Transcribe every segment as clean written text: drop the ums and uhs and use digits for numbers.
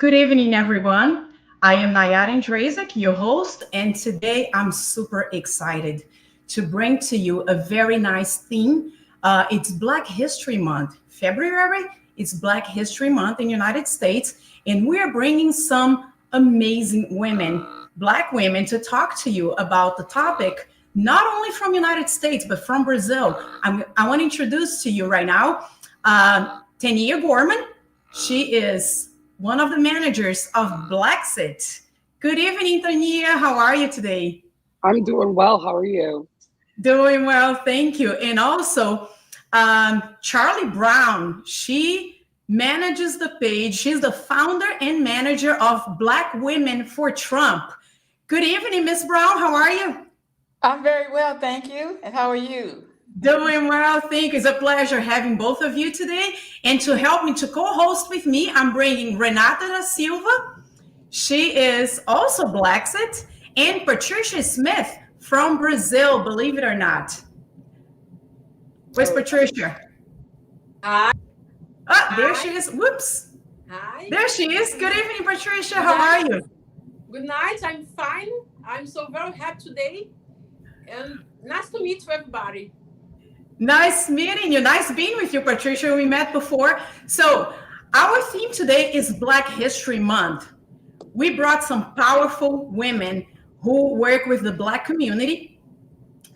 Good evening, everyone. I am Nayara Andrejczyk, your host, and today I'm super excited to bring to you a very nice theme. It's Black History Month. February, it's Black History Month in the United States, and we're bringing some amazing women, Black women, to talk to you about the topic, not only from United States, but from Brazil. I want to introduce to you right now Tania Gorman. She is one of the managers of Blacksit. Good evening, Tania. How are you today? I'm doing well. How are you? Doing well, thank you. And also, Charli Brown. She manages the page. She's the founder and manager of Black Women for Trump. Good evening, Miss Brown. How are you? I'm very well, thank you. And how are you? Doing well, thank you. It's a pleasure having both of you today. And to help me to co-host with me, I'm bringing Renata DaSilva. She is also Blacksit, and Patricia Schmidt from Brazil, believe it or not. Where's Patricia? Hi. Ah, there Hi. she is. Whoops. Hi. There she is. Good evening, Patricia. Good How are night. you? Good night. I'm fine. I'm so very happy today. And nice to meet everybody. Nice meeting you. Nice being with you, Patricia. We met before. So, our theme today is Black History Month. We brought some powerful women who work with the Black community,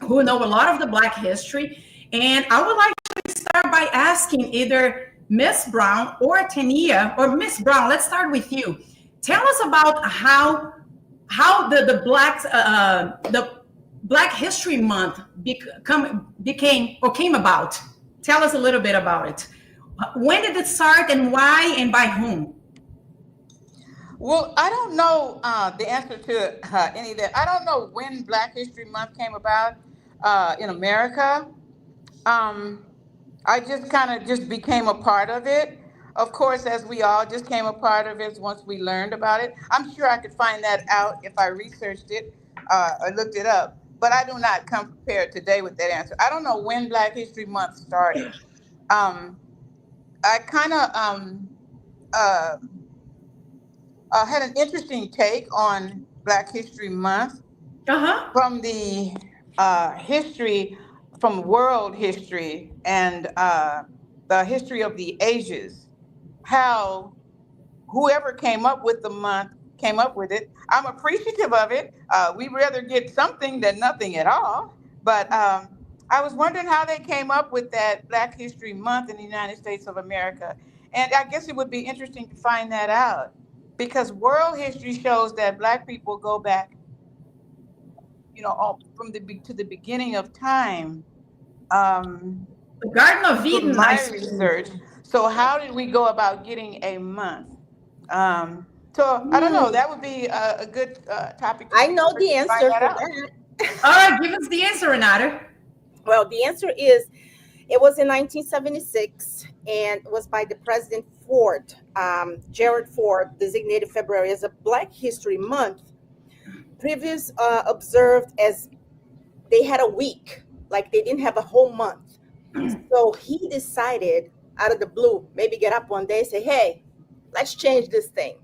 who know a lot of the Black history. And I would like to start by asking either Miss Brown or Tania, or Miss Brown, let's start with you. Tell us about how the Black History Month became or came about. Tell us a little bit about it. When did it start and why and by whom? Well, I don't know the answer to any of that. I don't know when Black History Month came about in America. Um, I just kind of just became a part of it. Of course, as we all just came a part of it once we learned about it. I'm sure I could find that out if I researched it or looked it up. But I do not come prepared today with that answer. I don't know when Black History Month started. Um, I kind of uh, had an interesting take on Black History Month Uh-huh. from the history, from world history and the history of the ages. How whoever came up with the month came up with it. I'm appreciative of it. We rather get something than nothing at all. But I was wondering how they came up with that Black History Month in the United States of America. And I guess it would be interesting to find that out because world history shows that Black people go back, all from to the beginning of time. Um, The Garden of from Eden, I my suppose. research. So how did we go about getting a month? So I don't know. That would be a good topic to I know research the and find answer that for out. that. All right, give us the answer, Renata. Well, the answer is it was in 1976 and it was by the President Ford, Gerald Ford, designated February as a Black History Month. Previous observed as they had a week, like they didn't have a whole month. So he decided out of the blue, maybe get up one day and say, hey, let's change this thing.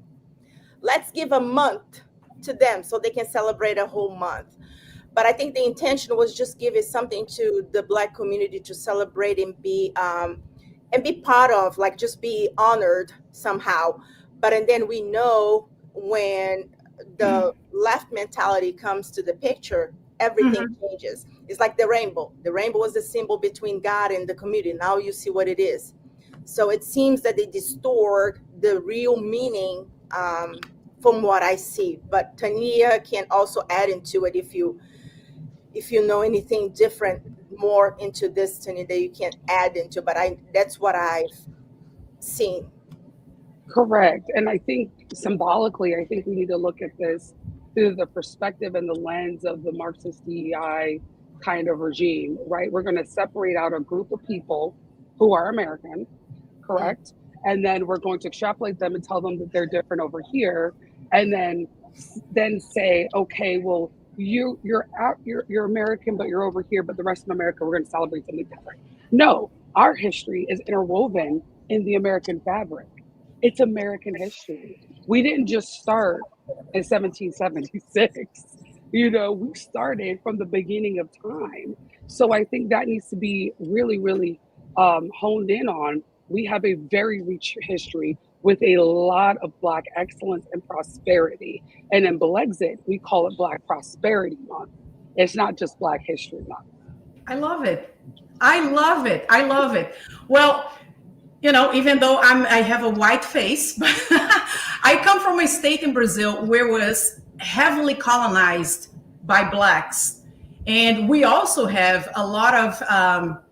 Let's give a month to them so they can celebrate a whole month. But I think the intention was just give it something to the Black community to celebrate and be part of, like just be honored somehow. But and then we know when the left mentality comes to the picture, everything Mhm. changes. It's like the rainbow. The rainbow was the symbol between God and the community. Now you see what it is. So it seems that they distort the real meaning from what I see. But Tania can also add into it if you know anything different more into this, Tania, that you can add into. But that's what I've seen. Correct. And I think symbolically, I think we need to look at this through the perspective and the lens of the Marxist DEI kind of regime, right? We're going to separate out a group of people who are American, Mm. correct? And then we're going to extrapolate them and tell them that they're different over here, and then say, okay, well, you're American, but you're over here, but the rest of America, we're going to celebrate something different. No, our history is interwoven in the American fabric. It's American history. We didn't just start in 1776. We started from the beginning of time. So I think that needs to be really, really honed in on. We have a very rich history with a lot of Black excellence and prosperity. And in Blexit, we call it Black Prosperity Month. It's not just Black History Month. I love it. I love it. I love it. Well, even though I have a white face, but I come from a state in Brazil where it was heavily colonized by Blacks. And we also have a lot of,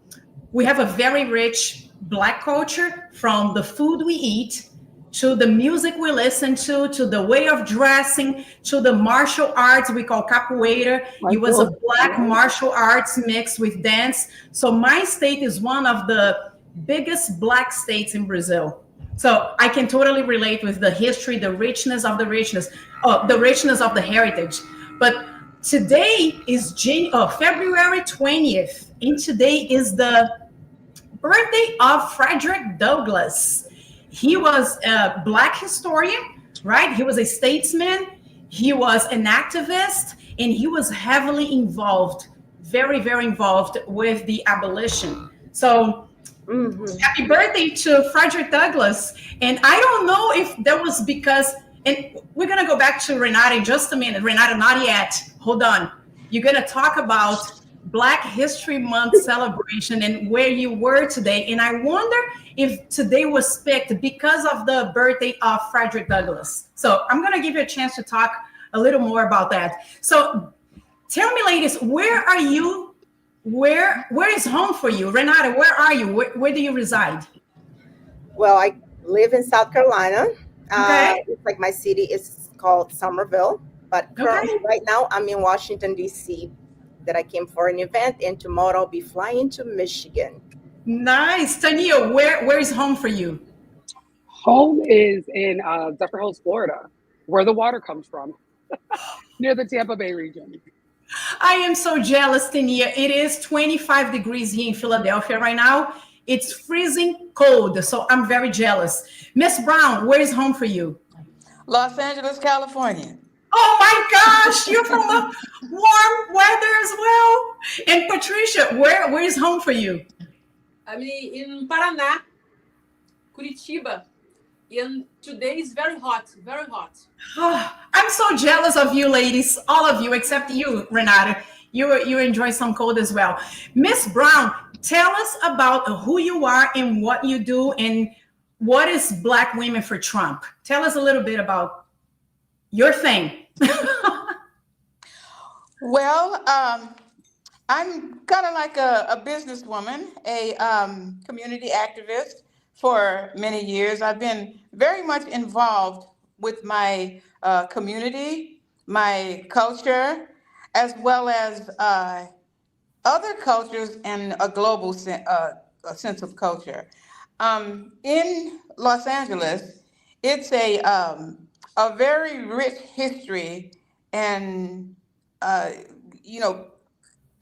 we have a very rich Black culture, from the food we eat to the music we listen to the way of dressing, to the martial arts we call capoeira. It was a Black martial arts mixed with dance. So my state is one of the biggest Black states in Brazil. So I can totally relate with the history, the richness of the richness of the heritage. But today is February 20th, and today is the birthday of Frederick Douglass. He was a Black historian, right? He was a statesman. He was an activist, and he was heavily involved, very, very involved with the abolition. So happy birthday to Frederick Douglass. And I don't know if that was because, and we're going to go back to Renata in just a minute. Renata, not yet. Hold on. You're going to talk about Black History Month celebration and where you were today. And I wonder if today was picked because of the birthday of Frederick Douglass. So I'm going to give you a chance to talk a little more about that. So tell me, ladies, where are you? Where is home for you? Renata, where are you? Where do you reside? Well, I live in South Carolina. Okay. It's like my city is called Somerville, but currently right now I'm in Washington, D.C. that I came for an event, and tomorrow I'll be flying to Michigan. Nice. Tania, where is home for you? Home is in Zephyr Hills, Florida, where the water comes from, near the Tampa Bay region. I am so jealous, Tania. It is 25 degrees here in Philadelphia right now. It's freezing cold, so I'm very jealous. Miss Brown, where is home for you? Los Angeles, California. Oh my gosh, you're from the warm weather as well. And Patricia, where is home for you? I'm in Paraná, Curitiba. And today is very hot, very hot. Oh, I'm so jealous of you ladies, all of you, except you, Renata. You enjoy some cold as well. Miss Brown, tell us about who you are and what you do, and what is Black Women for Trump. Tell us a little bit about your thing. Well, I'm kind of like a businesswoman, a community activist for many years. I've been very much involved with my community, my culture, as well as other cultures and a global a sense of culture. In Los Angeles, it's a very rich history and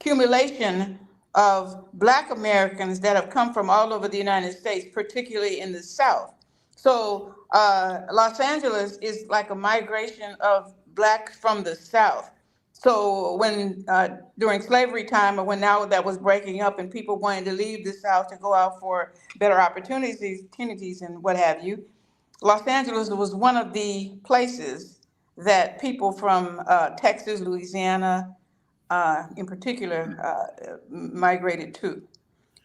accumulation of Black Americans that have come from all over the United States, particularly in the South. So Los Angeles is like a migration of Blacks from the South. So when during slavery time, or when now that was breaking up and people wanted to leave the South to go out for better opportunities and what have you, Los Angeles was one of the places that people from Texas, Louisiana, in particular, migrated to.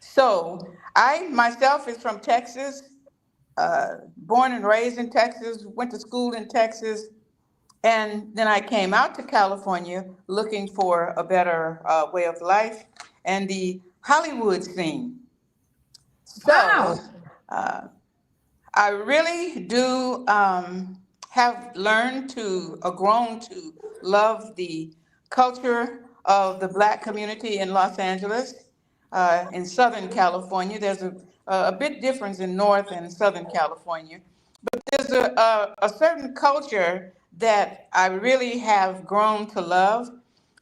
So I myself is from Texas, born and raised in Texas, went to school in Texas, and then I came out to California looking for a better way of life and the Hollywood scene. So Wow. I really do have learned to, or grown to love the culture of the Black community in Los Angeles, in Southern California. There's a bit difference in North and Southern California, but there's a certain culture that I really have grown to love.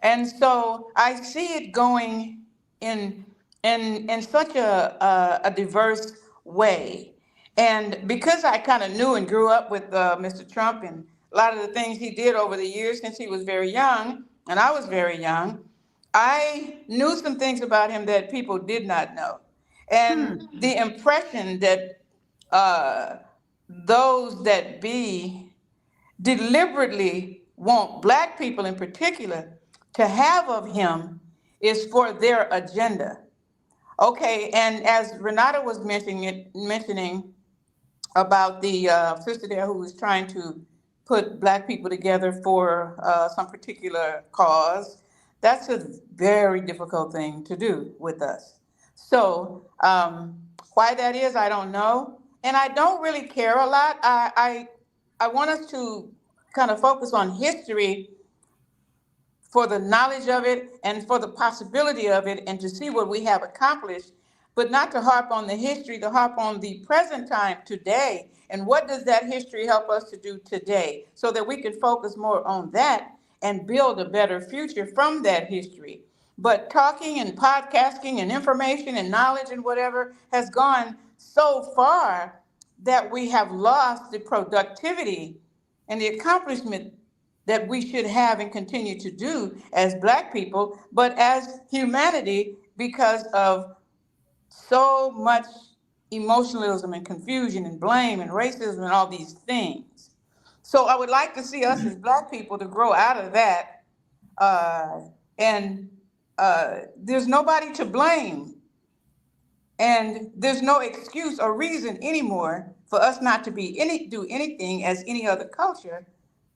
And so I see it going in such a diverse way. And because I kind of knew and grew up with Mr. Trump and a lot of the things he did over the years since he was very young, and I was very young, I knew some things about him that people did not know. And the impression that uh, those that be deliberately want Black people in particular to have of him is for their agenda. Okay, and as Renata was mentioning about the sister there who was trying to put Black people together for some particular cause, that's a very difficult thing to do with us. So why that is, I don't know, and I don't really care a lot. I want us to kind of focus on history for the knowledge of it and for the possibility of it and to see what we have accomplished, but not to harp on the history, to harp on the present time today. And what does that history help us to do today so that we can focus more on that and build a better future from that history. But talking and podcasting and information and knowledge and whatever has gone so far that we have lost the productivity and the accomplishment that we should have and continue to do as Black people, but as humanity, because of so much emotionalism and confusion and blame and racism and all these things. So I would like to see us as Black people to grow out of that. And there's nobody to blame. And there's no excuse or reason anymore for us not to do anything as any other culture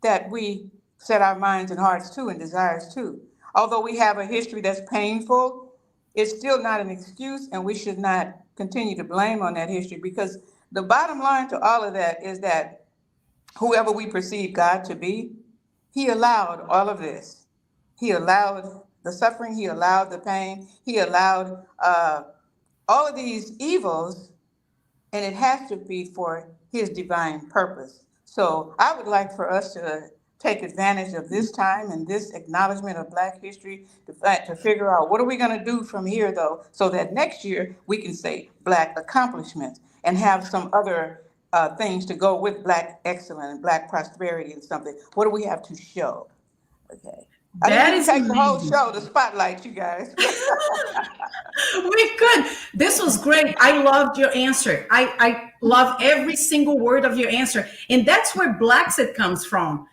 that we set our minds and hearts to and desires to. Although we have a history that's painful, it's still not an excuse, and we should not continue to blame on that history, because the bottom line to all of that is that whoever we perceive God to be, he allowed all of this. He allowed the suffering, he allowed the pain, he allowed all of these evils, and it has to be for his divine purpose. So I would like for us to take advantage of this time and this acknowledgement of Black history to figure out what are we going to do from here, though, so that next year we can say Black accomplishments and have some other things to go with Black excellence and Black prosperity and something. What do we have to show? Okay. I That didn't is take the whole amazing. show to spotlight you guys. We could. This was great. I loved your answer. I love every single word of your answer. And that's where Blackset comes from.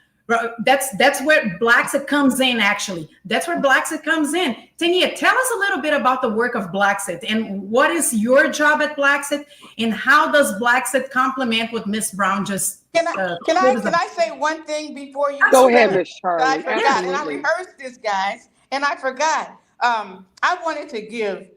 That's where Blackset comes in, actually. That's where Blackset comes in. Tania, tell us a little bit about the work of Blackset and what is your job at Blackset and how does Blackset complement what Miss Brown just Can I say one thing before you Go ahead, Absolutely. Miss Charlie. I forgot, and I Absolutely. rehearsed this, guys, and I forgot. I wanted to give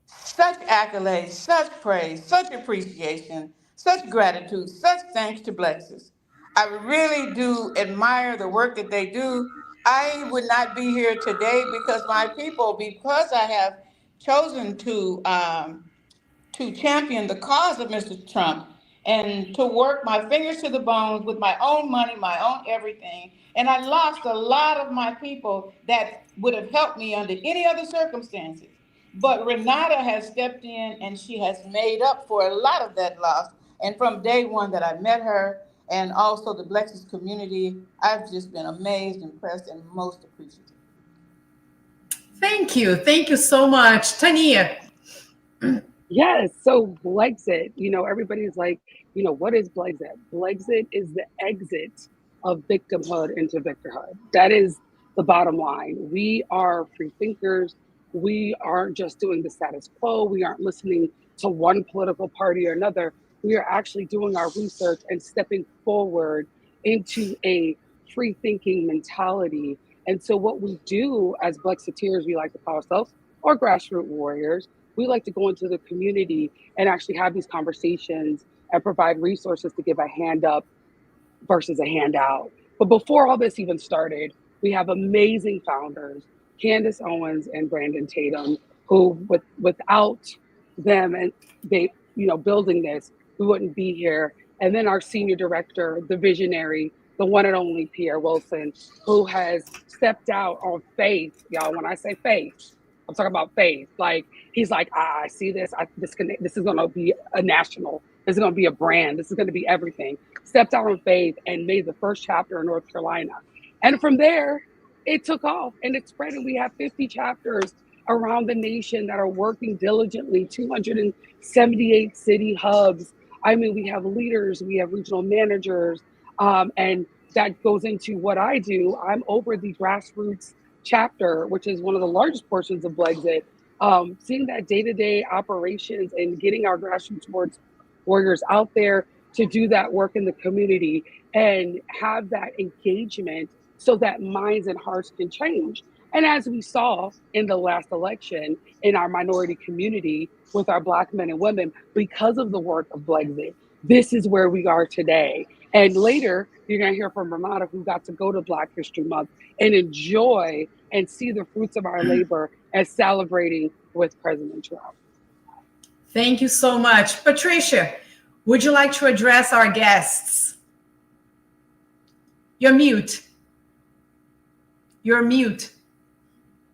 such accolades, such praise, such appreciation, such gratitude, such thanks to Blexus. I really do admire the work that they do. I would not be here today because my people, because I have chosen to champion the cause of Mr. Trump and to work my fingers to the bones with my own money, my own everything. And I lost a lot of my people that would have helped me under any other circumstances. But Renata has stepped in and she has made up for a lot of that loss. And from day one that I met her and also the Blexus community, I've just been amazed, impressed, and most appreciative. Thank you. Thank you so much. Tania. Yes. So Blexit, everybody's like, what is Blexit? Blexit is the exit of victimhood into victorhood. That is the bottom line. We are free thinkers. We aren't just doing the status quo. We aren't listening to one political party or another. We are actually doing our research and stepping forward into a free thinking mentality. And so what we do as Blexiteers, we like to call ourselves, or grassroots warriors, we like to go into the community and actually have these conversations and provide resources to give a hand up versus a handout. But before all this even started, we have amazing founders, Candace Owens and Brandon Tatum, who without them and they, building this, we wouldn't be here. And then our senior director, the visionary, the one and only Pierre Wilson, who has stepped out on faith. Y'all, when I say faith, I'm talking about faith. Like, he's like, I see this. This is going to be a national This is going to be a brand. This is going to be everything. Stepped out on faith and made the first chapter in North Carolina. And from there, it took off and it spread. And we have 50 chapters around the nation that are working diligently, 278 city hubs. I mean, we have leaders, we have regional managers, and that goes into what I do. I'm over the grassroots chapter, which is one of the largest portions of Blexit, seeing that day-to-day operations and getting our grassroots warriors out there to do that work in the community and have that engagement so that minds and hearts can change. And as we saw in the last election in our minority community with our Black men and women, because of the work of Blexit, this is where we are today. And later, you're going to hear from Renata, who got to go to Black History Month and enjoy and see the fruits of our labor as celebrating with President Trump. Thank you so much. Patricia, would you like to address our guests? You're mute. You're mute.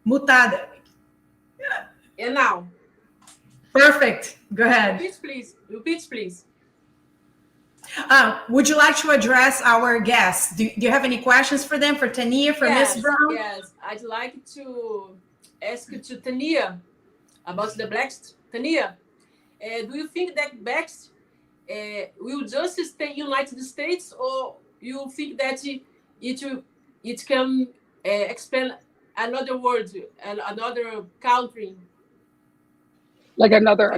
Mutada. And now? Perfect. Go ahead. Repeat, please. Repeat, please. Would you like to address our guests? Do you have any questions for them, for Tania, for Ms. Brown? Yes, I'd like to ask to Tania about the Blacks. Tania, do you think that Blacks will just stay in United States, or you think that it can expand another world, another country? Like another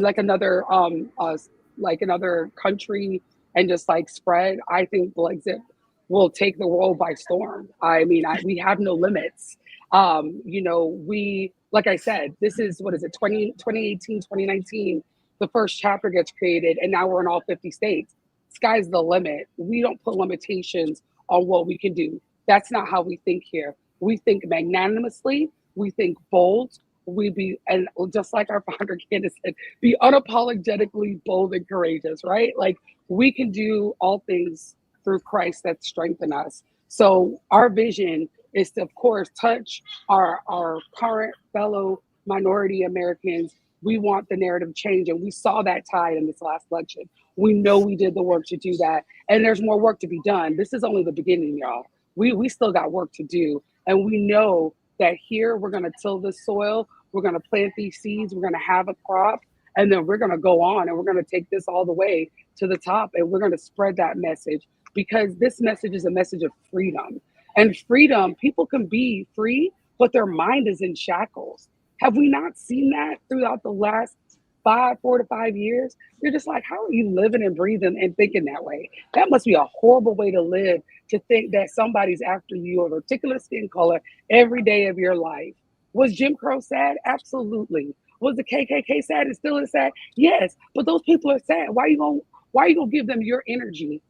country and just like spread. I think Brexit will take the world by storm. I mean, we have no limits. We, like I said, this is, 2018, 2019, the first chapter gets created and now we're in all 50 states. Sky's the limit. We don't put limitations on what we can do. That's not how we think here. We think magnanimously, we think bold, and just like our founder Candace said, be unapologetically bold and courageous, right? Like, we can do all things through Christ that strengthen us. So our vision is to, of course, touch our current fellow minority Americans. We want the narrative change, and we saw that tide in this last election. We know we did the work to do that, and there's more work to be done. This is only the beginning, y'all. We still got work to do, and we know that here we're going to till this soil, we're going to plant these seeds, we're going to have a crop, and then we're going to go on and we're going to take this all the way to the top, and we're going to spread that message, because this message is a message of freedom. And freedom, people can be free, but their mind is in shackles. Have we not seen that throughout the last 4 to 5 years? You're just like, how are you living and breathing and thinking that way? That must be a horrible way to live, to think that somebody's after you of a particular skin color every day of your life. Was Jim Crow sad? Absolutely. Was the KKK sad and still is sad? Yes, but those people are sad. Why are you gonna give them your energy?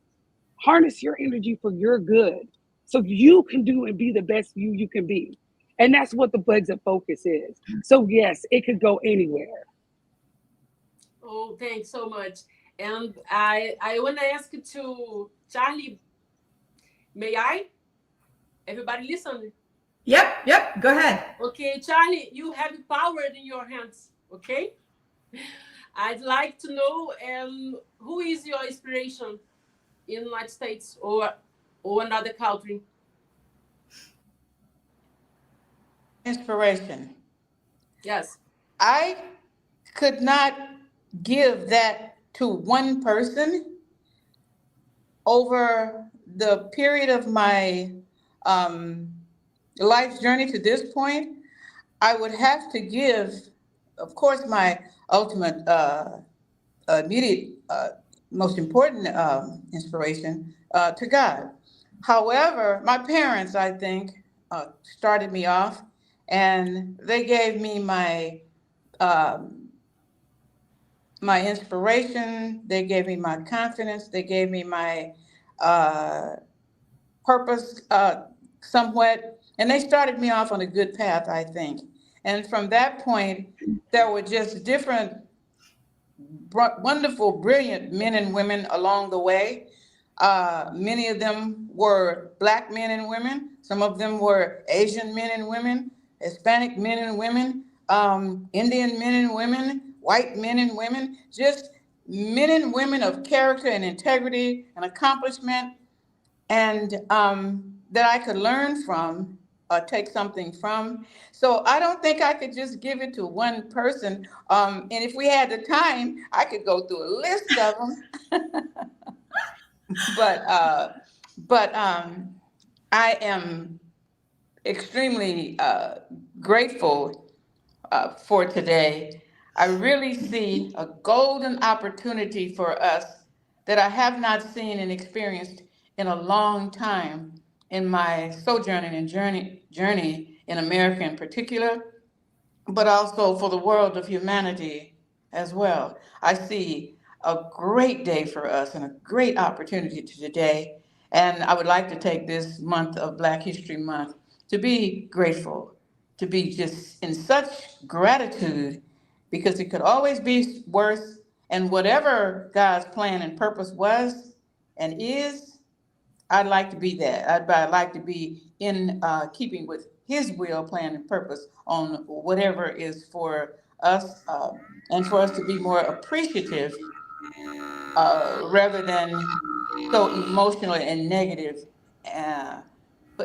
Harness your energy for your good, so you can do and be the best you can be. And that's what the Brexit focus is. So yes, it could go anywhere. Oh, thanks so much. And I want to ask to Charli. May I? Everybody listen. Yep. Go ahead. Okay, Charli, you have power in your hands. Okay. I'd like to know who is your inspiration in the United States or another country? Inspiration. Yes. I could not give that to one person. Over the period of my life's journey to this point, I would have to give, of course, my ultimate, immediate, most important inspiration to God. However, my parents, I think, started me off, and they gave me my my inspiration. They gave me my confidence. They gave me my purpose somewhat, and they started me off on a good path, I think. And from that point, there were just different wonderful, brilliant men and women along the way. Many of them were Black men and women. Some of them were Asian men and women, Hispanic men and women, Indian men and women, white men and women, just men and women of character and integrity and accomplishment, and that I could learn from or take something from. So I don't think I could just give it to one person. And if we had the time, I could go through a list of them. But I am extremely grateful for today. I really see a golden opportunity for us that I have not seen and experienced in a long time in my sojourning and journey in America in particular, but also for the world of humanity as well. I see a great day for us and a great opportunity today. And I would like to take this month of Black History Month to be grateful, to be just in such gratitude, because it could always be worse. And whatever God's plan and purpose was and is, I'd like to be that. I'd like to be in keeping with His will, plan, and purpose on whatever is for us, and for us to be more appreciative rather than so emotional and negative, uh,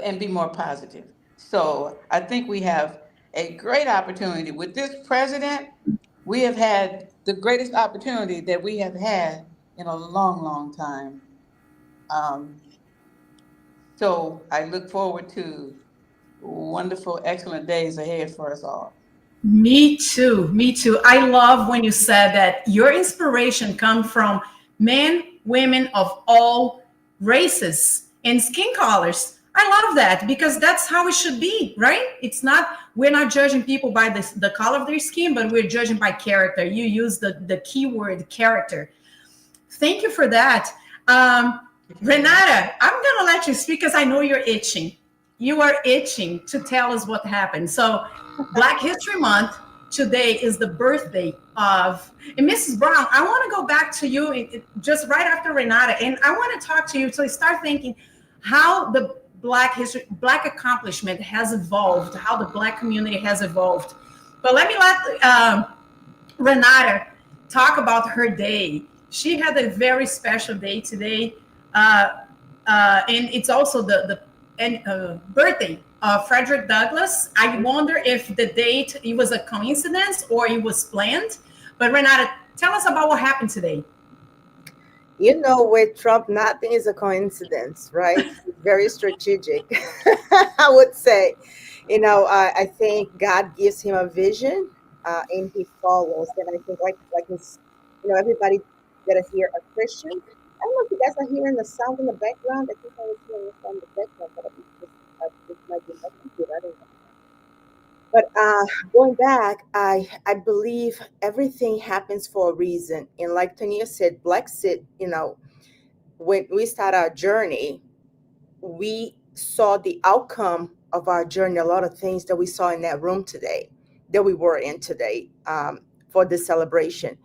and be more positive. So I think we have a great opportunity with this president. We have had the greatest opportunity that we have had in a long, long time. Um, so I look forward to wonderful, excellent days ahead for us all. Me too. Me too. I love when you said that your inspiration comes from men, women of all races and skin colors. I love that because that's how it should be, right? It's not, we're not judging people by the color of their skin, but we're judging by character. You use the keyword character. Thank you for that. Renata, I'm going to let you speak because I know you're itching. You are itching to tell us what happened. So Black History Month today is the birthday of, and Mrs. Brown, I want to go back to you just right after Renata, and I want to talk to you to start thinking how the Black history, Black accomplishment has evolved, how the Black community has evolved. But let me let Renata talk about her day. She had a very special day today, and it's also the birthday of Frederick Douglass. I wonder if the date, it was a coincidence or it was planned. But Renata, tell us about what happened today. You know, with Trump, nothing is a coincidence, right? Very strategic, I would say. You know, I think God gives him a vision, and he follows. And I think, like his, you know, everybody that is here are Christian. I don't know if you guys are hearing the sound in the background. I think I was hearing the sound in the background, but this might be my computer. I don't know. But going back, I believe everything happens for a reason. And like Tania said, Brexit, you know, when we start our journey, we saw the outcome of our journey, a lot of things that we saw in that room today, that we were in today for this celebration.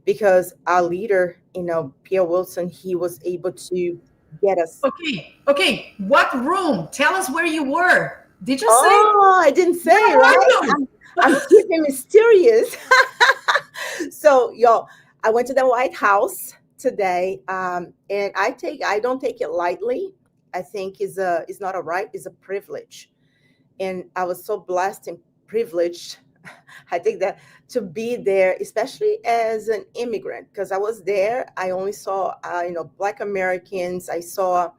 Because our leader, you know, Pierre Wilson, he was able to get us. Okay. What room? Tell us where you were. Did you say? Oh, I didn't say, right? I'm keeping mysterious. So, y'all, I went to the White House today, and I don't take it lightly. I think it's not a right, it's a privilege. And I was so blessed and privileged. I think that to be there, especially as an immigrant, because I was there, I only saw, Black Americans. I saw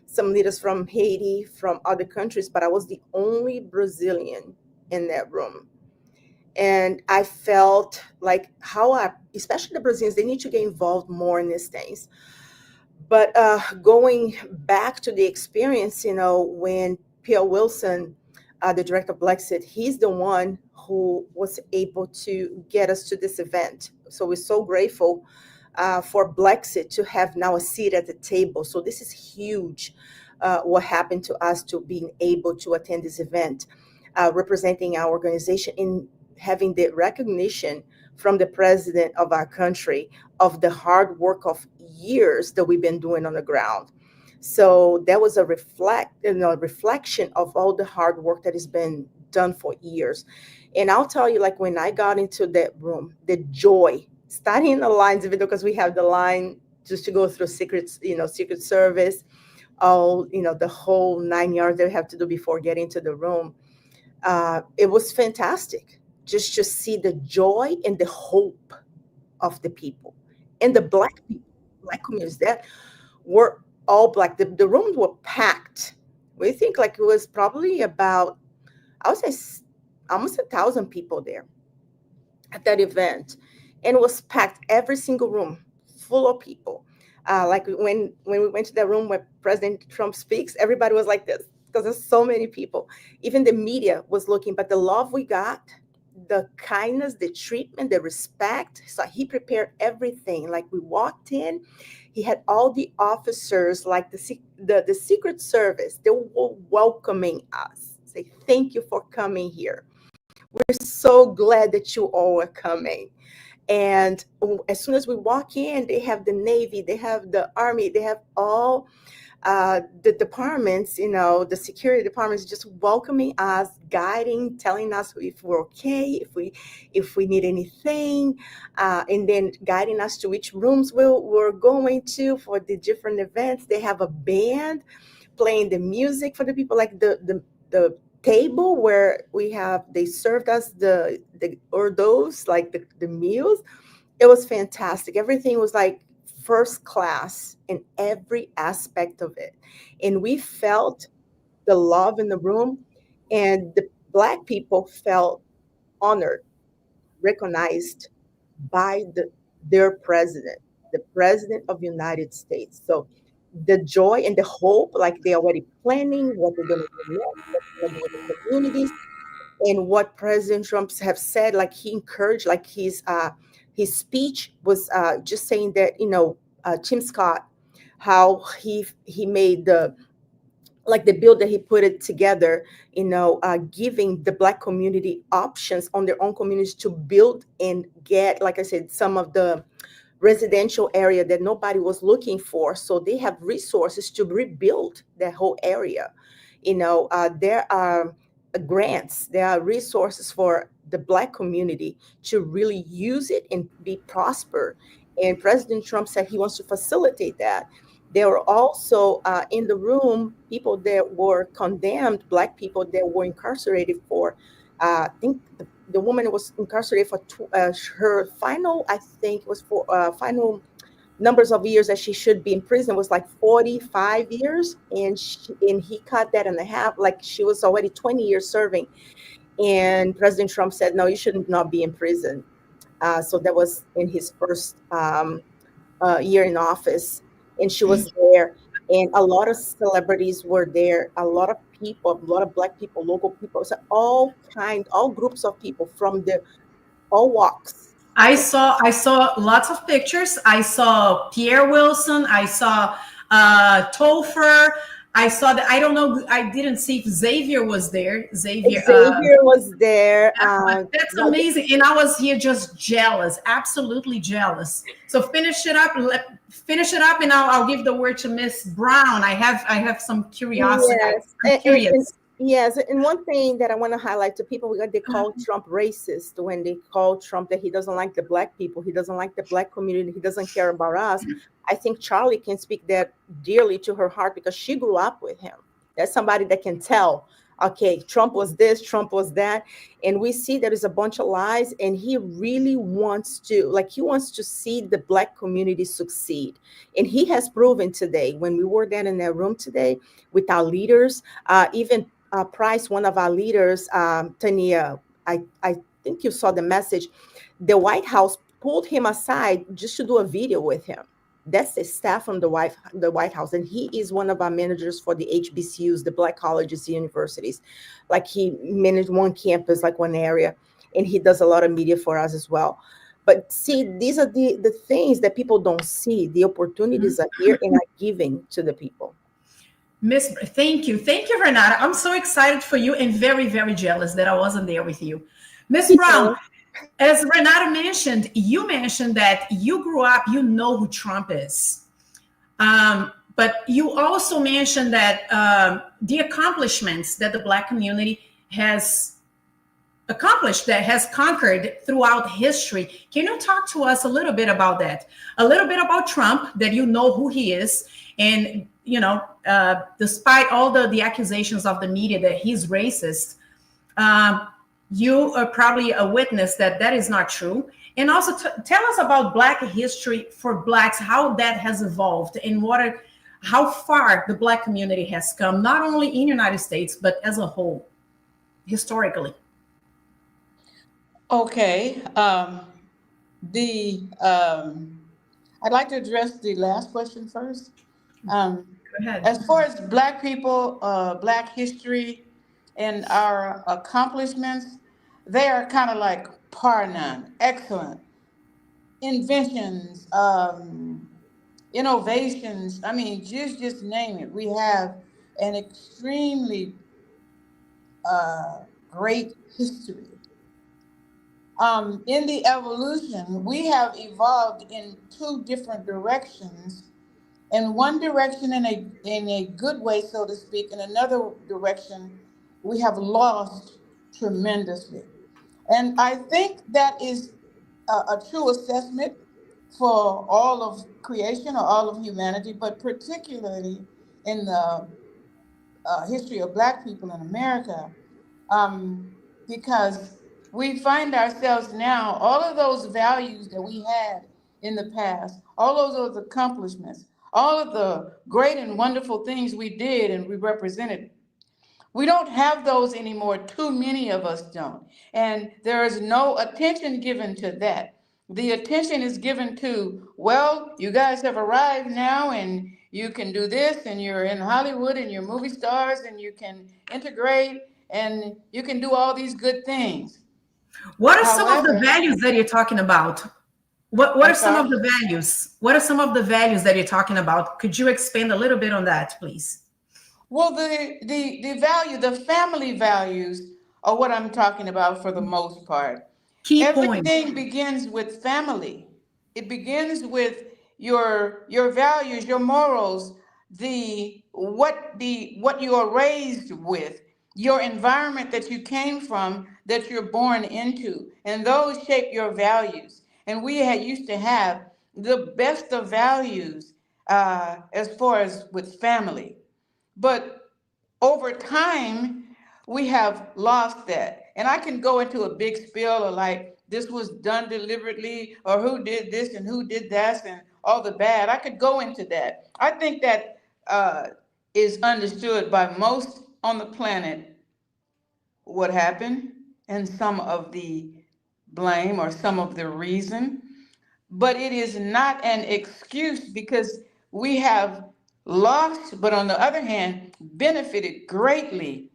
some leaders from Haiti, from other countries, but I was the only Brazilian in that room. And I felt like especially the Brazilians, they need to get involved more in these things. But going back to the experience, you know, when Pierre Wilson, the director of Brexit, he's the one who was able to get us to this event. So we're so grateful for Brexit to have now a seat at the table. So this is huge, what happened to us to being able to attend this event, representing our organization in having the recognition from the president of our country of the hard work of years that we've been doing on the ground. So that was a reflection of all the hard work that has been done for years. And I'll tell you, like when I got into that room, the joy starting in the lines, even though because we have the line just to go through Secret Service, all, the whole 9 yards they have to do before getting to the room. It was fantastic just to see the joy and the hope of the people and the black people, black communities that were all black. The rooms were packed. We think like it was probably about, I would say, almost 1,000 people there at that event, and it was packed, every single room full of people. Like when we went to the room where President Trump speaks, everybody was like this because there's so many people. Even the media was looking, but the love we got, the kindness, the treatment, the respect. So he prepared everything. Like we walked in, he had all the officers, like the Secret Service. They were welcoming us. Say thank you for coming here. We're so glad that you all are coming. And as soon as we walk in, they have the Navy, they have the Army, they have all the departments, the security departments just welcoming us, guiding, telling us if we're okay, if we need anything, and then guiding us to which rooms we're going to for the different events. They have a band playing the music for the people, like the table where they served us the hors d'oeuvres, like the meals. It was fantastic. Everything was like first class in every aspect of it. And we felt the love in the room, and the Black people felt honored, recognized by their president, the president of the United States. So the joy and the hope, like they're already planning what they're going to do next, what they're going to do with the communities, and what President Trump have said, like he encouraged, like his speech was just saying that, Tim Scott, how he made the bill that he put it together, giving the Black community options on their own communities to build and get, like I said, some of the residential area that nobody was looking for. So they have resources to rebuild that whole area. There are grants, there are resources for the Black community to really use it and be prosper. And President Trump said he wants to facilitate that. There were also in the room people that were condemned, Black people that were incarcerated for, I think the woman was incarcerated for her final, I think it was for final numbers of years that she should be in prison was like 45 years. And he cut that in half, like she was already 20 years serving. And President Trump said, no, you should not be in prison. So that was in his first year in office. And she was there. And a lot of celebrities were there, a lot of people, a lot of Black people, local people, so all groups of people from all walks. I saw lots of pictures. I saw Pierre Wilson. I saw Topher. I saw that. I don't know. I didn't see if Xavier was there. Xavier was there. That's amazing. And I was here just jealous, absolutely jealous. So finish it up, and I'll give the word to Miss Brown. I have some curiosity. Yes. I'm curious. Yes, and one thing that I want to highlight to people, they call Trump racist when they call Trump that he doesn't like the Black people, he doesn't like the Black community, he doesn't care about us. I think Charli can speak that dearly to her heart because she grew up with him. That's somebody that can tell, okay, Trump was this, Trump was that. And we see there is a bunch of lies, and he really wants to see the Black community succeed. And he has proven today, when we were there in that room today with our leaders, even Price, one of our leaders, Tania, I think you saw the message. The White House pulled him aside just to do a video with him. That's the staff from the White House, and he is one of our managers for the HBCUs, the Black colleges, universities. Like he managed one campus, like one area, and he does a lot of media for us as well. But see, these are the things that people don't see. The opportunities are here and are giving to the people. Thank you, Renata. I'm so excited for you and very, very jealous that I wasn't there with you, Miss Brown. As Renata mentioned, you mentioned that you grew up, you know who Trump is, but you also mentioned that the accomplishments that the Black community has accomplished, that has conquered throughout history. Can you talk to us a little bit about that? A little bit about Trump, that you know who he is, and despite all the accusations of the media that he's racist, you are probably a witness that that is not true. And also tell us about Black history for Blacks, how that has evolved, and how far the Black community has come, not only in the United States, but as a whole, historically. Okay. The I'd like to address the last question first. Um, Go ahead. as far as Black people, Black history, and our accomplishments, they are kind of like par none. Excellent inventions, innovations. I mean, just name it. We have an extremely great history. In the evolution, we have evolved in two different directions. In one direction, in a good way, so to speak. In another direction, we have lost tremendously. And I think that is a true assessment for all of creation or all of humanity, but particularly in the history of Black people in America, um, because we find ourselves now, all of those values that we had in the past, all of those accomplishments, all of the great and wonderful things we did and we represented, we don't have those anymore. Too many of us don't. And there is no attention given to that. The attention is given to, well, you guys have arrived now and you can do this and you're in Hollywood and you're movie stars and you can integrate and you can do all these good things. What are some of the However, values that you're talking about? What I'm are some sorry. of the values? What are some of the values that you're talking about? Could you expand a little bit on that, please? Well, the value, the family values are what I'm talking about for the most part. Key points. Everything begins with family. It begins with your values, your morals, the what you are raised with, your environment that you came from, that you're born into, and those shape your values. And we had used to have the best of values as far as with family. But over time, we have lost that. And I can go into a big spiel of like, this was done deliberately, or who did this and who did that, and all the bad. I could go into that. I think that is understood by most on the planet what happened and some of the blame or some of the reason, but it is not an excuse because we have lost, but on the other hand, benefited greatly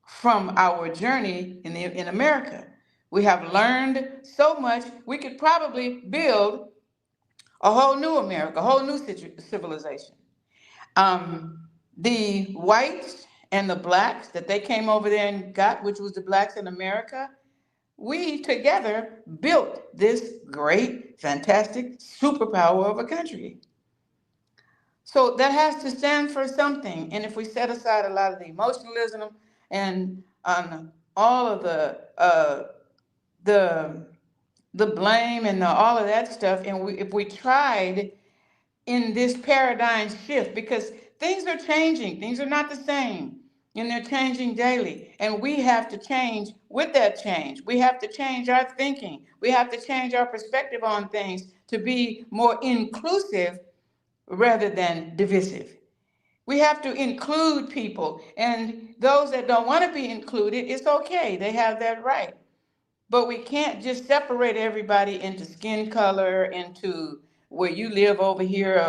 from our journey in America. We have learned so much, we could probably build a whole new America, a whole new civilization. Um, the whites and the blacks that they came over there and got, which was the blacks in America, we together built this great, fantastic superpower of a country. So that has to stand for something. And if we set aside a lot of the emotionalism and all of the the blame and all of that stuff, and if we tried in this paradigm shift, because things are changing, things are not the same, and they're changing daily, and we have to change with that change. We have to change our thinking. We have to change our perspective on things to be more inclusive rather than divisive. We have to include people, and those that don't want to be included, it's okay. They have that right. But we can't just separate everybody into skin color, into where you live over here,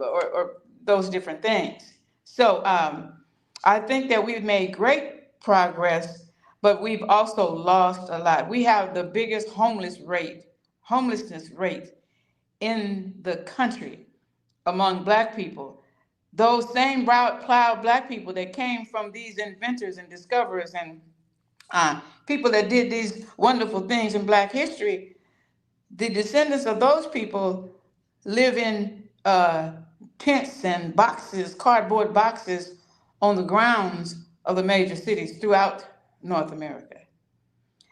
or those different things. So I think that we've made great progress, but we've also lost a lot. We have the biggest homelessness rate in the country among Black people. Those same proud Black people that came from these inventors and discoverers and people that did these wonderful things in Black history, the descendants of those people live in tents and boxes, cardboard boxes on the grounds of the major cities throughout North America.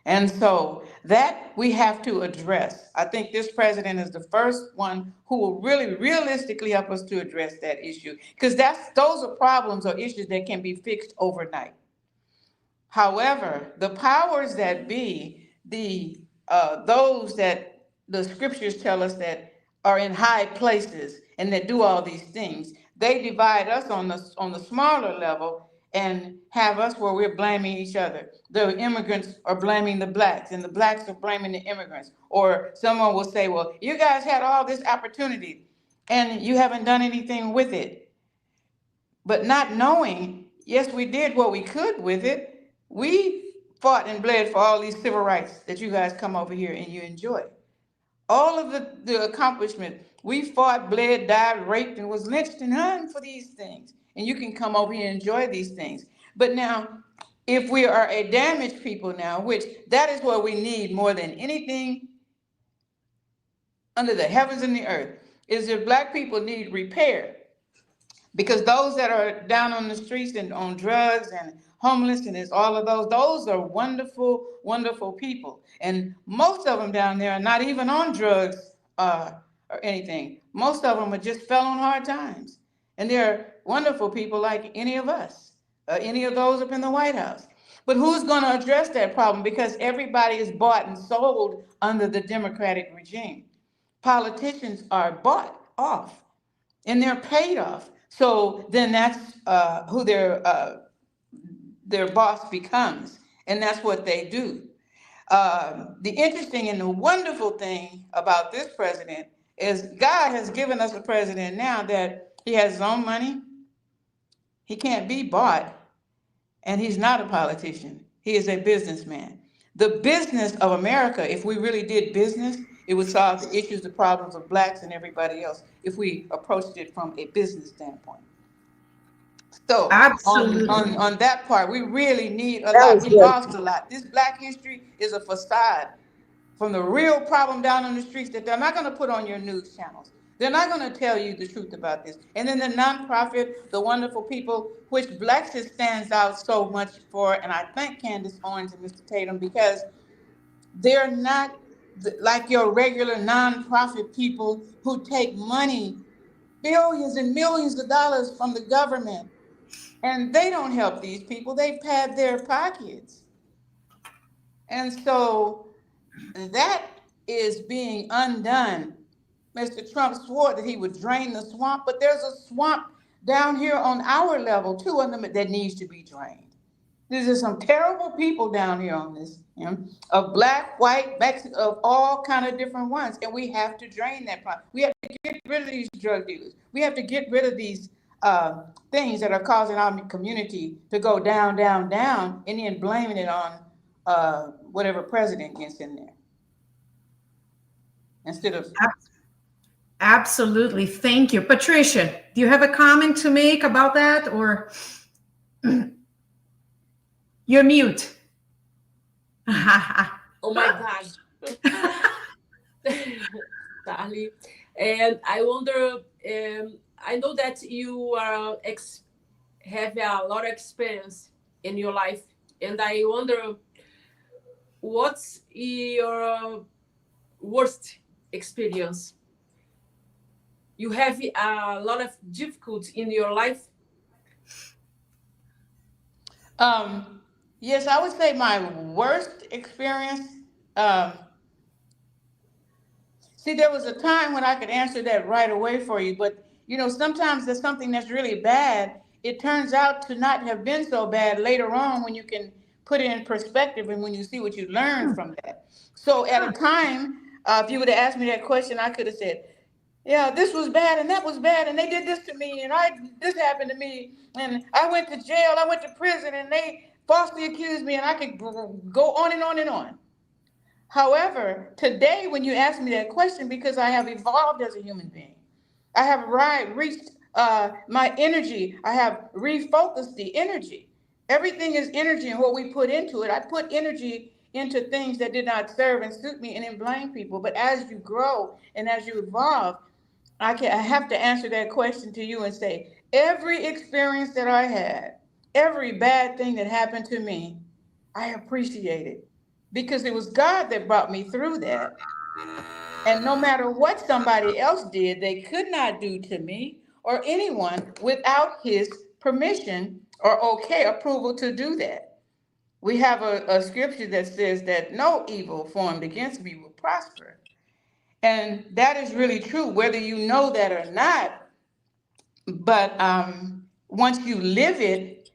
And so that we have to address. I think this president is the first one who will really realistically help us to address that issue, because those are problems or issues that can be fixed overnight. However, the powers that be, those that the scriptures tell us that are in high places and that do all these things, they divide us on the smaller level and have us where we're blaming each other. The immigrants are blaming the blacks, and the blacks are blaming the immigrants. Or someone will say, well, you guys had all this opportunity and you haven't done anything with it. But not knowing, yes, we did what we could with it. We fought and bled for all these civil rights that you guys come over here and you enjoy. All of the accomplishment, we fought, bled, died, raped, and was lynched and hung for these things. And you can come over here and enjoy these things. But now, if we are a damaged people now, which that is what we need more than anything under the heavens and the earth, is if black people need repair. Because those that are down on the streets and on drugs and homelessness, all of those are wonderful, wonderful people. And most of them down there are not even on drugs or anything. Most of them are just fell on hard times. And they're wonderful people like any of us, any of those up in the White House. But who's going to address that problem? Because everybody is bought and sold under the Democratic regime. Politicians are bought off and they're paid off. So then that's who their boss becomes, and that's what they do. The interesting and the wonderful thing about this president is God has given us a president now that he has his own money, he can't be bought, and he's not a politician. He is a businessman. The business of America, if we really did business, it would solve the issues, the problems of blacks and everybody else if we approached it from a business standpoint. So Absolutely. on that part, we really need a That lot. was We good. lost a lot. This Black history is a facade from the real problem down on the streets that they're not going to put on your news channels. They're not going to tell you the truth about this. And then the nonprofit, the wonderful people, which Blexit stands out so much for, and I thank Candace Owens and Mr. Tatum, because they're not like your regular nonprofit people who take money, billions and millions of dollars from the government, and they don't help these people. They pad their pockets. And so that is being undone. Mr. Trump swore that he would drain the swamp, but there's a swamp down here on our level too, that needs to be drained. These are some terrible people down here on this, of black, white, Mexican, of all kind of different ones, and we have to drain that problem. We have to get rid of these drug dealers. We have to get rid of these things that are causing our community to go down, down, down, and then blaming it on whatever president gets in there. Instead of... Absolutely. Thank you. Patricia, do you have a comment to make about that, or you're mute? Oh my God. Charli. And I wonder, I know that you are have a lot of experience in your life, and I wonder, what's your worst experience? You have a lot of difficulty in your life? Yes, I would say my worst experience. See, there was a time when I could answer that right away for you, but sometimes there's something that's really bad. It turns out to not have been so bad later on when you can put it in perspective and when you see what you learned from that. So at a time, if you would have asked me that question, I could have said, yeah, this was bad and that was bad and they did this to me and this happened to me and I went to jail, I went to prison and they falsely accused me, and I could go on and on and on. However, today when you ask me that question, because I have evolved as a human being, I have reached my energy, I have refocused the energy. Everything is energy and what we put into it. I put energy into things that did not serve and suit me and then blame people. But as you grow and as you evolve, I have to answer that question to you and say, every experience that I had, every bad thing that happened to me, I appreciate it because it was God that brought me through that. And no matter what somebody else did, they could not do to me or anyone without his permission or approval to do that. We have a scripture that says that no evil formed against me will prosper. And that is really true, whether you know that or not. But once you live it,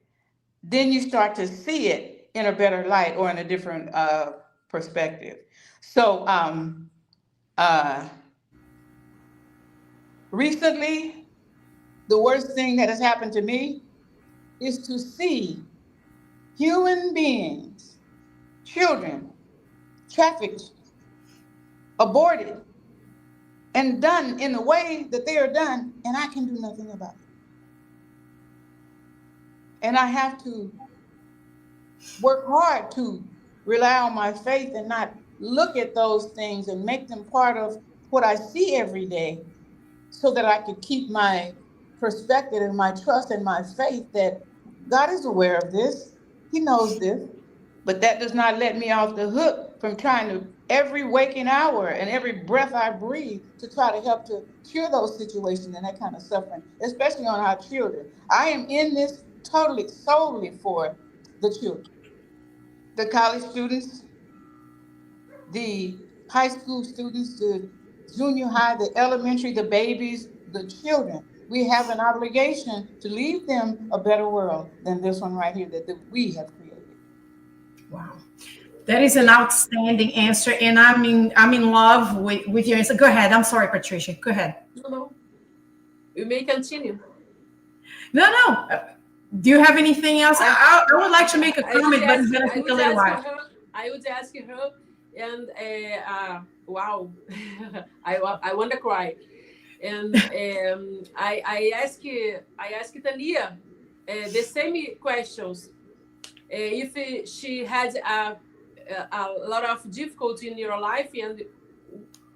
then you start to see it in a better light or in a different perspective. So recently, the worst thing that has happened to me is to see human beings, children, trafficked, aborted, and done in the way that they are done, and I can do nothing about it. And I have to work hard to rely on my faith and not look at those things and make them part of what I see every day, so that I could keep my perspective and my trust and my faith that God is aware of this. He knows this. But that does not let me off the hook from trying to, every waking hour and every breath I breathe, to try to help to cure those situations and that kind of suffering, especially on our children. I am in this totally, solely for the children, the college students, the high school students, the junior high, the elementary, the babies, the children. We have an obligation to leave them a better world than this one right here that we have created. Wow. That is an outstanding answer. And I'm in love with your answer. Go ahead. I'm sorry, Patricia. Go ahead. No. You may continue. No. Do you have anything else? I would like to make a comment, but it's going to take a little while. I would ask her, and wow, I want to cry. And I ask Tania the same questions. If she had a lot of difficulty in your life, and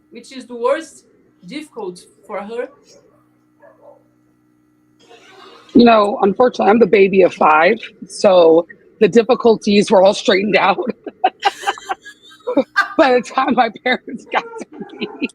which is the worst difficult for her? You know, unfortunately, I'm the baby of 5, so the difficulties were all straightened out by the time my parents got to me.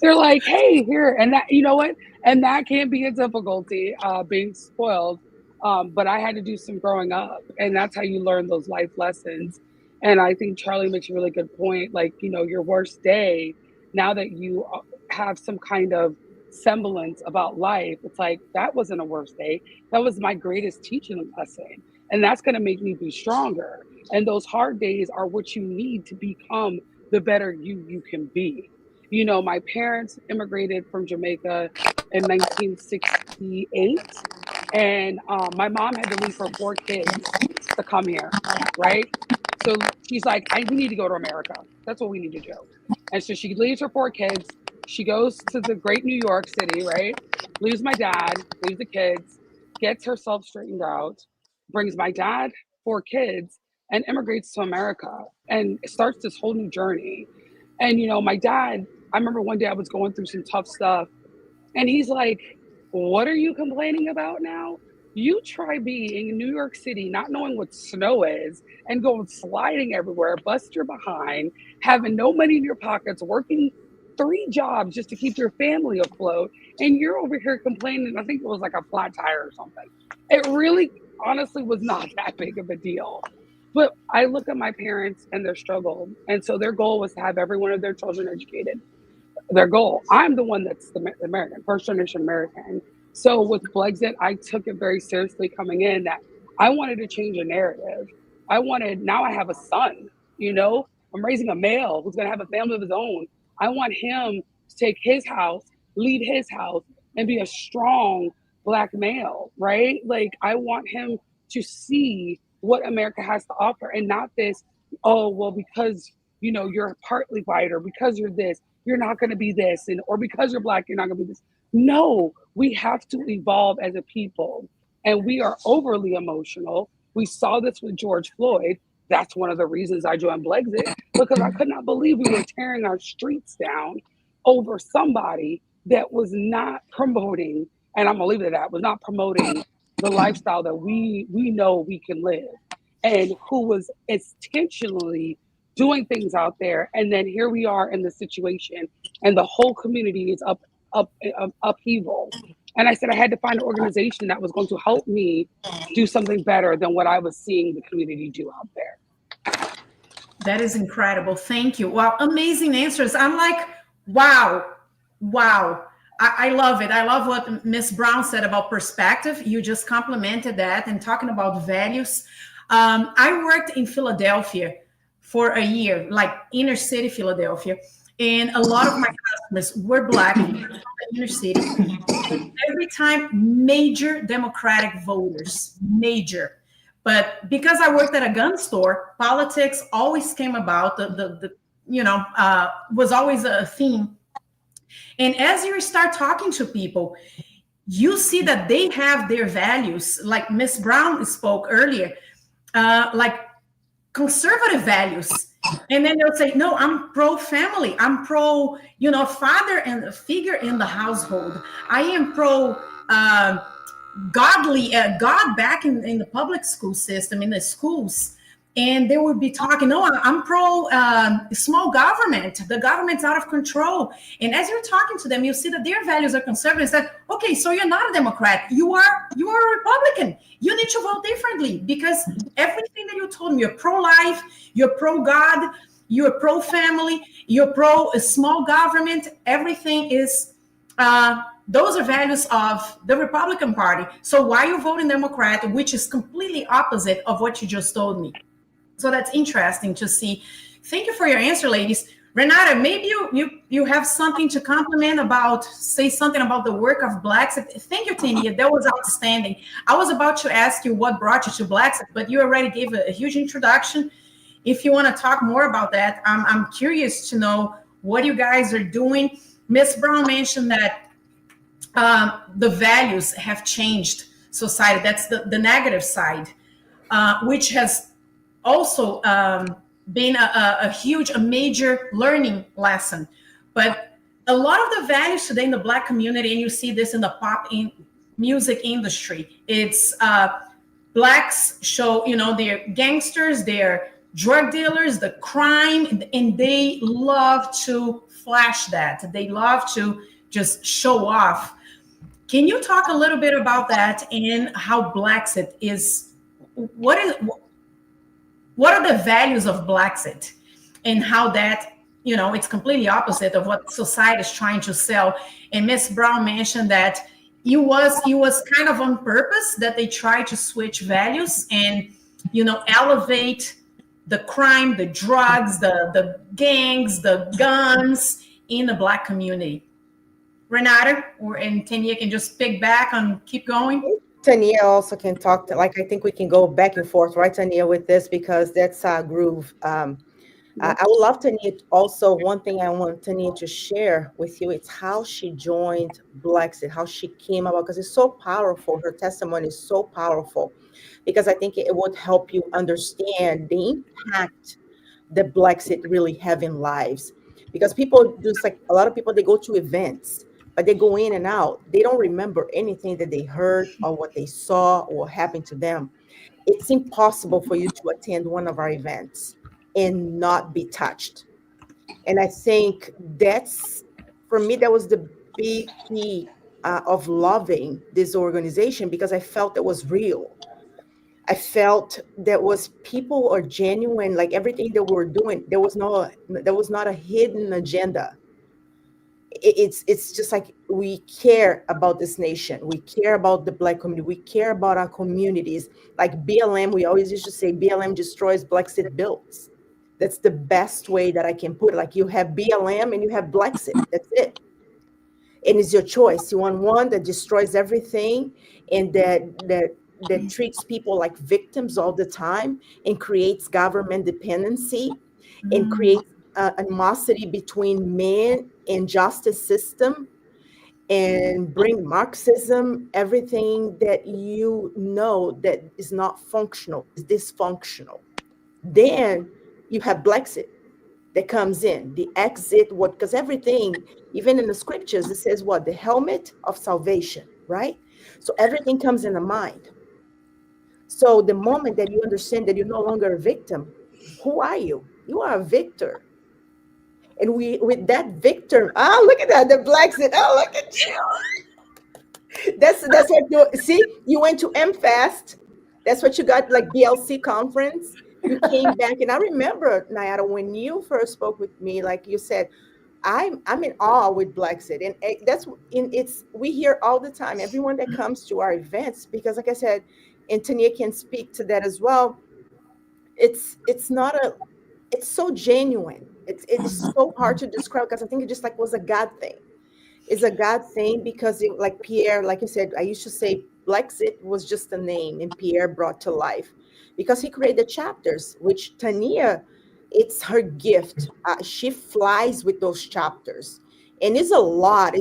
They're like, hey, here, and that, you know what? And that can be a difficulty, being spoiled. But I had to do some growing up, and that's how you learn those life lessons. And I think Charli makes a really good point. Like, you know, your worst day, now that you have some kind of semblance about life, it's like, that wasn't a worst day. That was my greatest teaching lesson. And that's going to make me be stronger. And those hard days are what you need to become the better you can be. You know, my parents immigrated from Jamaica in 1968. And my mom had to leave her 4 kids to come here, right? So she's like, we need to go to America. That's what we need to do. And so she leaves her 4 kids. She goes to the great New York City, right? Leaves my dad, leaves the kids, gets herself straightened out, brings my dad 4 kids, and immigrates to America and starts this whole new journey. And, you know, my dad, I remember one day I was going through some tough stuff, and he's like, what are you complaining about now? You try being in New York City, not knowing what snow is, and going sliding everywhere, bust your behind, having no money in your pockets, working 3 jobs just to keep your family afloat. And you're over here complaining, I think it was like a flat tire or something. It really, honestly, was not that big of a deal. But I look at my parents and their struggle. And so their goal was to have every one of their children educated. Their goal. I'm the one that's the American, first generation American. So with Brexit, I took it very seriously coming in that I wanted to change a narrative. Now I have a son, you know, I'm raising a male who's going to have a family of his own. I want him to take his house, lead his house, and be a strong Black male, right? Like, I want him to see what America has to offer, and not this, oh, well, because, you know, you're partly white, or because you're this, you're not going to be this, and or because you're Black, you're not going to be this. No, we have to evolve as a people, and we are overly emotional. We saw this with George Floyd. That's one of the reasons I joined Brexit, because I could not believe we were tearing our streets down over somebody that was not promoting, and I'm gonna leave it at that, was not promoting the lifestyle that we know we can live, and who was intentionally doing things out there. And then here we are in the situation, and the whole community is upheaval. And I said I had to find an organization that was going to help me do something better than what I was seeing the community do out there. That is incredible. Thank you. Wow, amazing answers. I'm like, wow, wow. I love it. I love what Miss Brown said about perspective. You just complimented that and talking about values. I worked in Philadelphia for a year, like inner city Philadelphia, and a lot of my customers were Black from the inner city. Every time, major Democratic voters, major. But because I worked at a gun store, politics always came about. Was always a theme. And as you start talking to people, you see that they have their values. Like Miss Brown spoke earlier, like conservative values. And then they'll say, no, I'm pro-family. I'm pro, father and figure in the household. I am pro godly, God back in the public school system, in the schools. And they would be talking, no, I'm pro small government. The government's out of control. And as you're talking to them, you see that their values are conservative. It's like, okay, so you're not a Democrat. You are a Republican. You need to vote differently, because everything that you told me, you're pro-life, you're pro-God, you're pro-family, you're pro-small government. Everything is, those are values of the Republican Party. So why are you voting Democrat, which is completely opposite of what you just told me? So that's interesting to see. Thank you for your answer, ladies. Renata, maybe you have something to compliment about, say something about the work of Blacks. Thank you, Tania. That was outstanding. I was about to ask you what brought you to Blacks, but you already gave a huge introduction. If you want to talk more about that, I'm curious to know what you guys are doing. Ms. Brown mentioned that the values have changed society. That's the negative side, which has also been a major learning lesson. But a lot of the values today in the Black community, and you see this in the music industry, it's Blacks show, they're gangsters, they're drug dealers, the crime, and they love to flash that. They love to just show off. Can you talk a little bit about that and how Blacksit is, what are the values of Blacksit and how that, it's completely opposite of what society is trying to sell. And Ms. Brown mentioned that it was kind of on purpose that they tried to switch values and, elevate the crime, the drugs, the gangs, the guns in the Black community. Renata and Tania can just pick back and keep going. Tania also can talk I think we can go back and forth, right, Tania, with this, because that's our groove. I would love Tania also, one thing I want Tania to share with you, it's how she joined Blacksit, how she came about, because it's so powerful. Her testimony is so powerful, because I think it would help you understand the impact that Blacksit really have in lives. Because people, just like a lot of people, they go to events, but they go in and out. They don't remember anything that they heard or what they saw or what happened to them. It's impossible for you to attend one of our events and not be touched. And I think that's, for me, that was the big key of loving this organization, because I felt it was real. I felt that was people are genuine, like everything that we're doing, there was not a hidden agenda. It's just like we care about this nation. We care about the Black community. We care about our communities. Like BLM, we always used to say BLM destroys, Blacksit builds. That's the best way that I can put it. Like you have BLM and you have Blacksit. That's it. And it's your choice. You want one that destroys everything and that treats people like victims all the time and creates government dependency and creates animosity between men and justice system and bring Marxism, everything that that is not functional, is dysfunctional. Then you have Blacksit that comes in, the exit, because everything, even in the scriptures, it says what? The helmet of salvation, right? So everything comes in the mind. So the moment that you understand that you're no longer a victim, who are you? You are a victor. And we, with that victor, oh, look at that, the blacks, oh, look at you. That's what you see. You went to MFest. That's what you got, like BLC conference. You came back, and I remember, Nayara, when you first spoke with me, like you said, I'm in awe with Blexit, and that's in it's we hear all the time. Everyone that comes to our events, because like I said, and Tania can speak to that as well. It's not a it's so genuine. It's so hard to describe because I think it just like was a God thing. It's a God thing because it, like Pierre, like I said, I used to say Blexit was just a name and Pierre brought to life because he created chapters, which Tania, it's her gift. She flies with those chapters. And it's a lot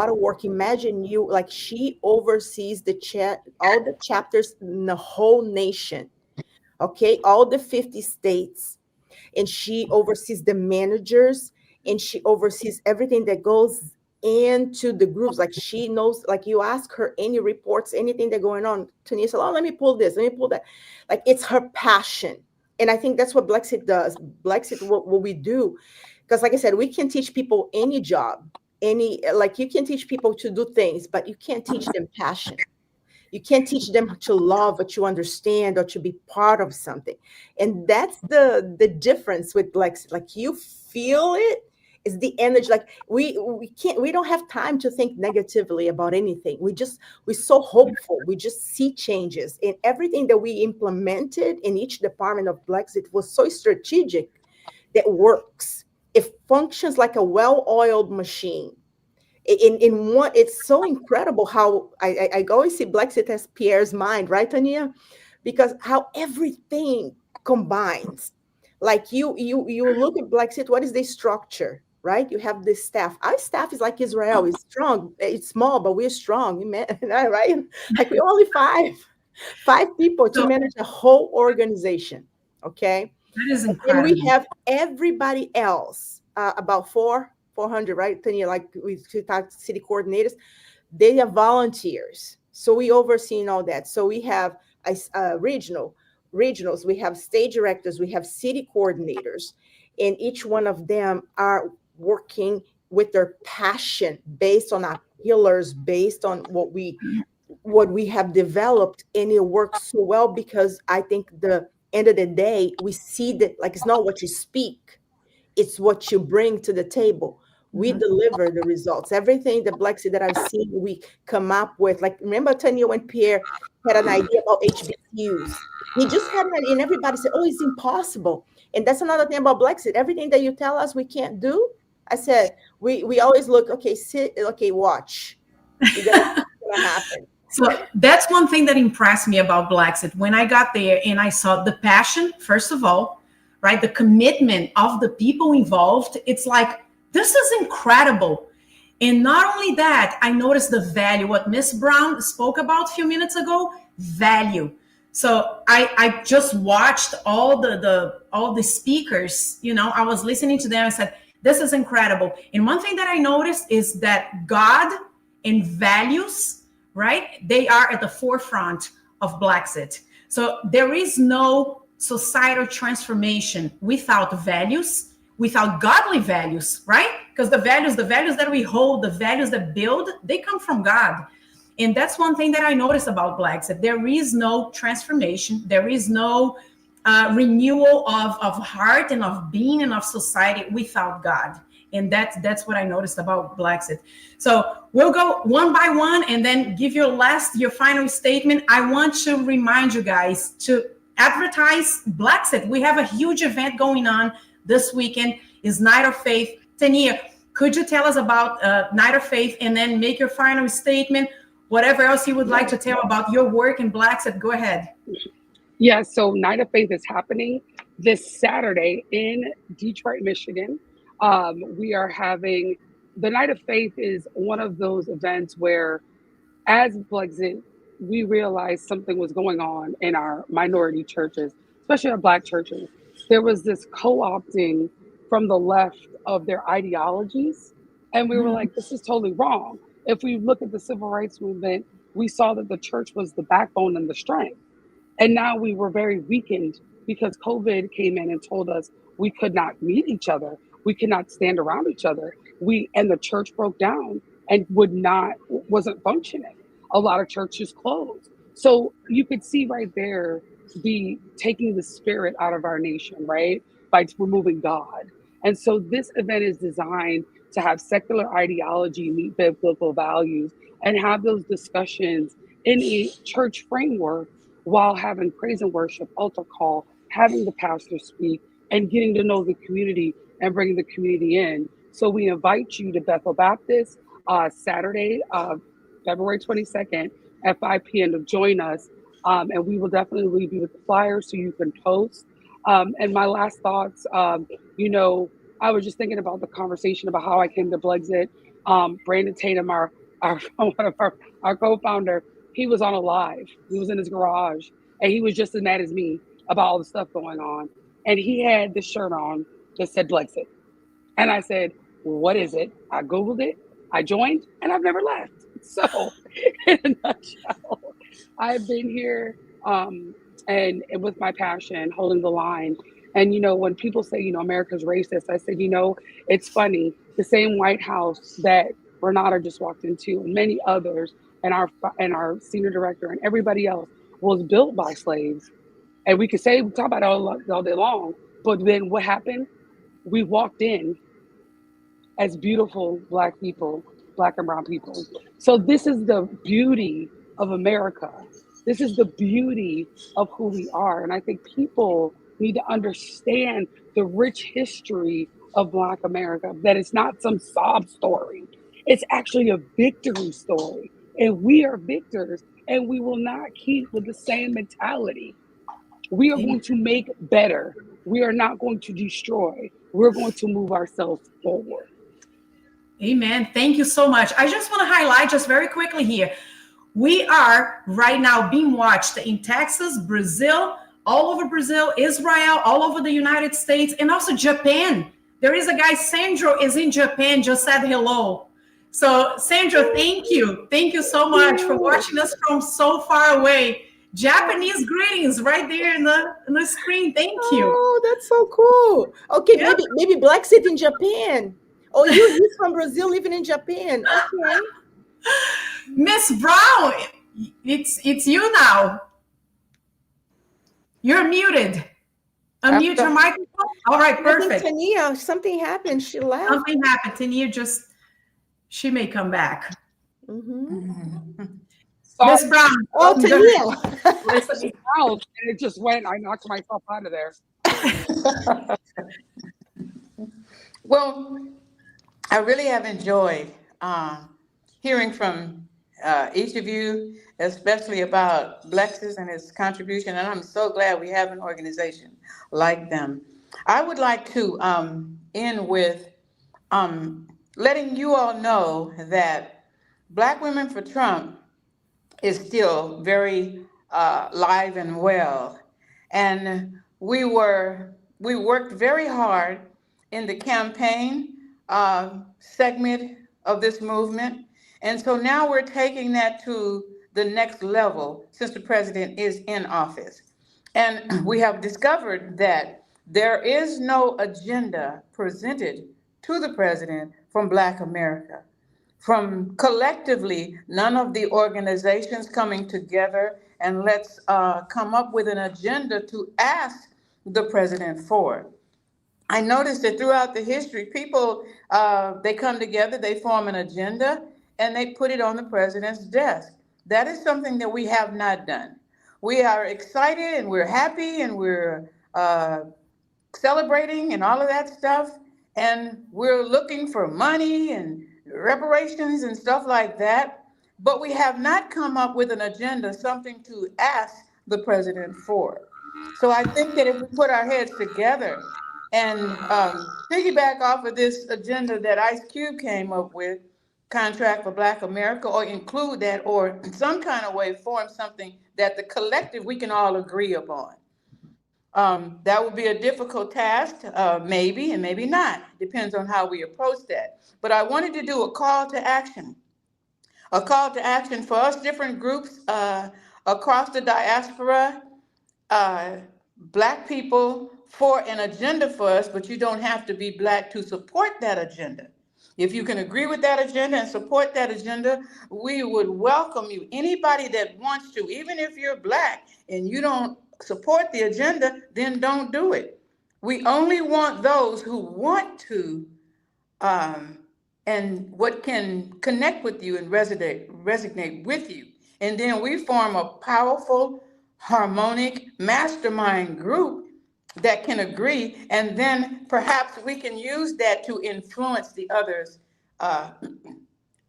of work. Imagine you, like she oversees the chat, all the chapters in the whole nation, okay, all the 50 states, and she oversees the managers and she oversees everything that goes into the groups. Like she knows, like you ask her any reports, anything that's going on, Tania said, oh, let me pull this, let me pull that. Like it's her passion. And I think that's what Blexit does. Blexit, what we do, because like I said, we can teach people any job, any, like you can teach people to do things, but you can't teach them passion. You can't teach them to love or to understand or to be part of something. And that's the difference with Lexi. Like you feel it, is the energy. Like we don't have time to think negatively about anything. We're so hopeful. We just see changes. And everything that we implemented in each department of Blexit was so strategic that works. It functions like a well-oiled machine. In one, it's so incredible how I always see Blexit as Pierre's mind, right, Tania? Because how everything combines. Like you look at Blexit, what is the structure, right? You have this staff. Our staff is like Israel, it's strong. It's small, but we're strong, right? Like we're only five people to So manage a whole organization. Okay. that is And we incredible. have everybody else, about 400, right, Tanya? Like we talked city coordinators, they are volunteers. So we overseeing all that. So we have regionals, we have state directors, we have city coordinators, and each one of them are working with their passion based on our pillars, based on what we have developed, and it works so well because I think the end of the day we see that like it's not what you speak, it's what you bring to the table. We Mhm. deliver the results. Everything the Blexit that I've seen, we come up with. Like remember Tanya when Pierre had an idea about HBCUs, he just had that, and everybody said, "Oh, it's impossible." And that's another thing about Blexit. Everything that you tell us we can't do, I said we always look. Okay, sit. Okay, watch. You're gonna see what's gonna happen. So that's one thing that impressed me about Blackset. When I got there and I saw the passion, first of all, right, the commitment of the people involved, it's like, this is incredible. And not only that, I noticed the value, what Miss Brown spoke about a few minutes ago, value. So I just watched all the speakers, I was listening to them. I said, this is incredible. And one thing that I noticed is that God and values, right? They are at the forefront of Blacksit. So there is no societal transformation without values, without godly values, right? Because the values that we hold, the values that build, they come from God. And that's one thing that I noticed about Blacksit. There is no transformation. There is no renewal of heart and of being and of society without God. And that's what I noticed about Blacksit. So we'll go one by one and then give your final statement. I want to remind you guys to advertise Blacksit. We have a huge event going on this weekend. Is Night of Faith. Tania, could you tell us about Night of Faith and then make your final statement? Whatever else you would like to tell about your work in Blacksit, go ahead. Yeah, so Night of Faith is happening this Saturday in Detroit, Michigan. We are having the Night of Faith is one of those events where, as Blexit, we realized something was going on in our minority churches, especially our Black churches. There was this co-opting from the left of their ideologies, and we were like, this is totally wrong. If we look at the civil rights movement, we saw that the church was the backbone and the strength. And now we were very weakened because COVID came in and told us, we could not meet each other. We could not stand around each other. And the church broke down and wasn't functioning. A lot of churches closed. So you could see right there taking the spirit out of our nation, right? By removing God. And so this event is designed to have secular ideology meet biblical values and have those discussions in a church framework while having praise and worship, altar call, having the pastor speak, and getting to know the community and bringing the community in. So we invite you to Bethel Baptist Saturday, February 22nd at 5 p.m. to join us. And we will definitely leave you with the flyers so you can post. And my last thoughts, I was just thinking about the conversation about how I came to Blexit. Brandon Tatum, our one of our co-founder, he was on a live. He was in his garage, and he was just as mad as me about all the stuff going on. And he had this shirt on that said Blexit. And I said, what is it? I Googled it, I joined, and I've never left. So in a nutshell, I've been here and with my passion, holding the line. And, when people say, America's racist, I said, it's funny. The same White House that Renata just walked into and many others and our senior director and everybody else was built by slaves. And we talk about it all day long. But then what happened? We walked in as beautiful Black people, Black and brown people. So this is the beauty of America. This is the beauty of who we are. And I think people need to understand the rich history of Black America, that it's not some sob story. It's actually a victory story. And we are victors, and we will not keep with the same mentality. We are going to make better. We are not going to destroy. We're going to move ourselves forward. Amen. Thank you so much. I just want to highlight just very quickly here. We are right now being watched in Texas, Brazil, all over Brazil, Israel, all over the United States, and also Japan. There is a guy, Sandro, is in Japan, just said hello. So Sandro, thank you. Thank you so much for watching us from so far away. Japanese greetings right there in the screen. Thank you. Oh, that's so cool. Okay, yeah. maybe Blexit in Japan. Oh, you're from Brazil, living in Japan. Okay. Miss Brown, it's you now. You're muted. Unmute your microphone. All right, perfect. Tania, something happened. She left. Something happened. Tania she may come back. Mm-hmm. Miss Brown. Oh, Tania. And it just went. I knocked myself out of there. Well, I really have enjoyed hearing from each of you, especially about Blexit and its contribution, and I'm so glad we have an organization like them. I would like to end with letting you all know that Black Women for Trump is still very live and well, and we worked very hard in the campaign segment of this movement. And so now we're taking that to the next level since the president is in office. And we have discovered that there is no agenda presented to the president from Black America. From collectively, none of the organizations coming together and let's come up with an agenda to ask the president for. I noticed that throughout the history, people, they come together, they form an agenda, and they put it on the president's desk. That is something that we have not done. We are excited and we're happy and we're celebrating and all of that stuff. And we're looking for money and reparations and stuff like that. But we have not come up with an agenda, something to ask the president for. So I think that if we put our heads together and piggyback off of this agenda that Ice Cube came up with, Contract for Black America, or include that, or in some kind of way form something that the collective we can all agree upon. That would be a difficult task, maybe, and maybe not. Depends on how we approach that. But I wanted to do a call to action for us different groups across the diaspora Black people for an agenda for us, but you don't have to be Black to support that agenda. If you can agree with that agenda and support that agenda, we would welcome you. Anybody that wants to, even if you're Black and you don't support the agenda, then don't do it. We only want those who want to um, and what can connect with you and resonate with you. And then we form a powerful, harmonic mastermind group that can agree, and then perhaps we can use that to influence the others uh,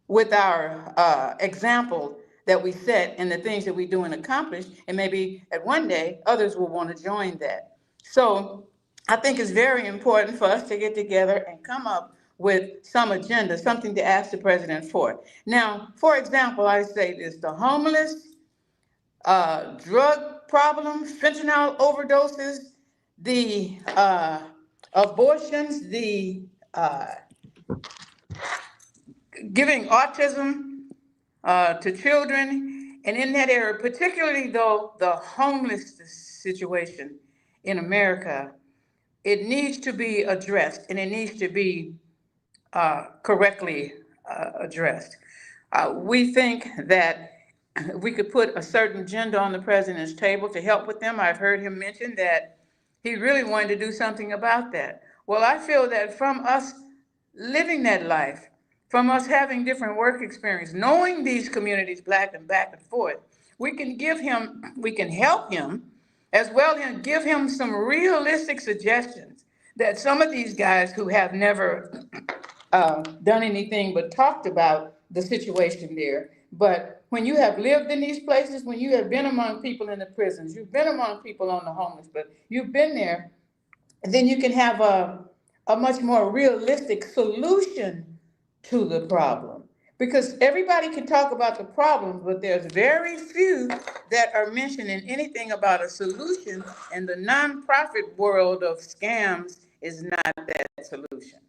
with our example that we set and the things that we do and accomplish, and maybe at one day others will want to join that. So I think it's very important for us to get together and come up with some agenda, something to ask the president for. Now, for example, I say this: the homeless, drug problem, fentanyl overdoses, the abortions, the giving autism to children, and in that area, particularly though the homeless situation in America, it needs to be addressed, and it needs to be correctly addressed. We think that we could put a certain agenda on the president's table to help with them. I've heard him mention that he really wanted to do something about that. Well, I feel that from us living that life, from us having different work experience, knowing these communities Black and back and forth, we can help him as well and give him some realistic suggestions that some of these guys who have never done anything but talked about the situation there. But when you have lived in these places, when you have been among people in the prisons, you've been among people on the homeless, but you've been there, then you can have a much more realistic solution to the problem. Because everybody can talk about the problems, but there's very few that are mentioning anything about a solution, and the nonprofit world of scams is not that solution.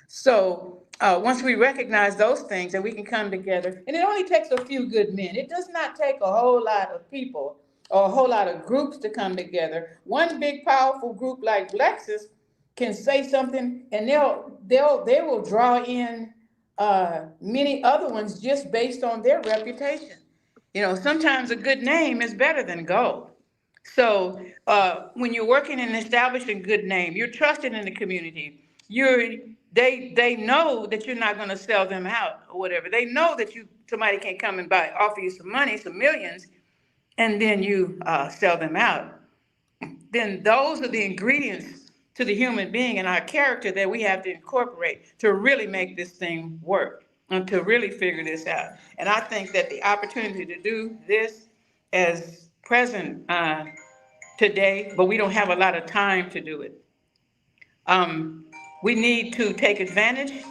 So once we recognize those things, and we can come together, and it only takes a few good men. It does not take a whole lot of people or a whole lot of groups to come together. One big powerful group like Lexus can say something, and they will draw in many other ones just based on their reputation. You know, sometimes a good name is better than gold. So when you're working and establishing a good name, you're trusted in the community. They know that you're not going to sell them out or whatever. They know that somebody can come and offer you some money, some millions, and then you sell them out. Then those are the ingredients to the human being and our character that we have to incorporate to really make this thing work and to really figure this out. And I think that the opportunity to do this as present today, but we don't have a lot of time to do it. We need to take advantage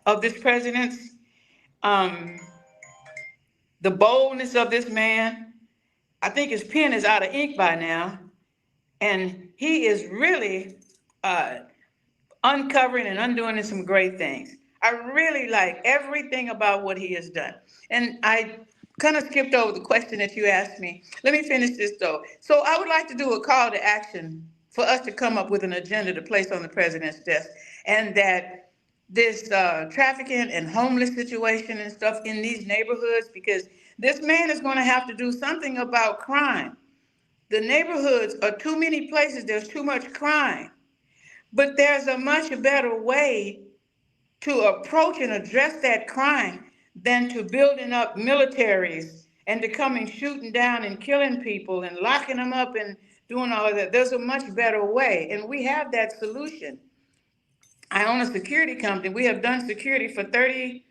of this president's, the boldness of this man. I think his pen is out of ink by now, and he is really uncovering and undoing some great things. I really like everything about what he has done. And I kind of skipped over the question that you asked me. Let me finish this though. So I would like to do a call to action for us to come up with an agenda to place on the president's desk, and that this trafficking and homeless situation and stuff in these neighborhoods, because this man is going to have to do something about crime. The neighborhoods are too many places, there's too much crime. But there's a much better way to approach and address that crime than to building up militaries and to coming shooting down and killing people and locking them up and doing all of that. There's a much better way, and we have that solution. I own a security company. We have done security for between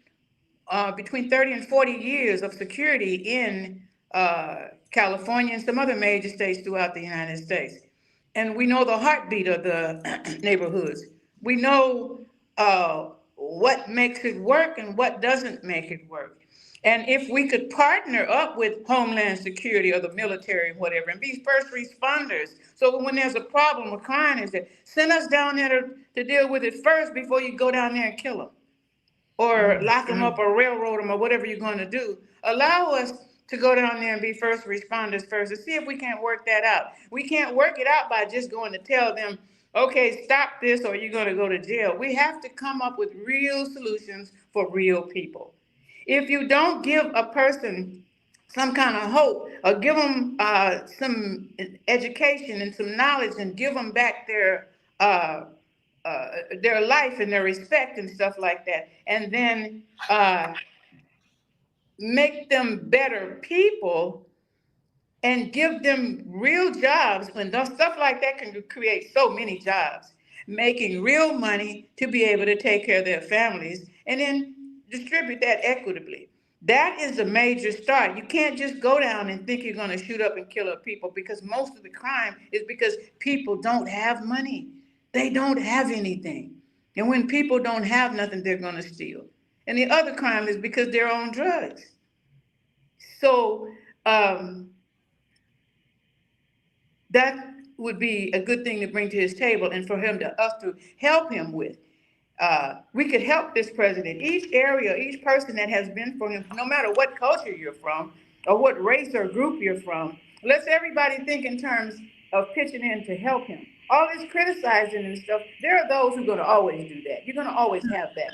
30 and 40 years of security in California and some other major states throughout the United States. And we know the heartbeat of the neighborhoods. We know what makes it work and what doesn't make it work. And if we could partner up with Homeland Security or the military, whatever, and be first responders, so when there's a problem with crime, send us down there to deal with it first before you go down there and kill them, or lock them up or railroad them or whatever you're going to do. Allow us to go down there and be first responders first, and see if we can't work that out. We can't work it out by just going to tell them, okay, stop this or you're going to go to jail. We have to come up with real solutions for real people. If you don't give a person some kind of hope or give them some education and some knowledge and give them back their life and their respect and stuff like that, and then make them better people and give them real jobs, when stuff like that can create so many jobs, making real money to be able to take care of their families and then distribute that equitably. That is a major start. You can't just go down and think you're going to shoot up and kill up people, because most of the crime is because people don't have money. They don't have anything. And when people don't have nothing, they're going to steal. And the other crime is because they're on drugs. So that would be a good thing to bring to his table and for us to help him with. We could help this president. Each area, each person that has been for him, no matter what culture you're from or what race or group you're from, let's everybody think in terms of pitching in to help him. All this criticizing and stuff, there are those who are going to always do that. You're going to always have that.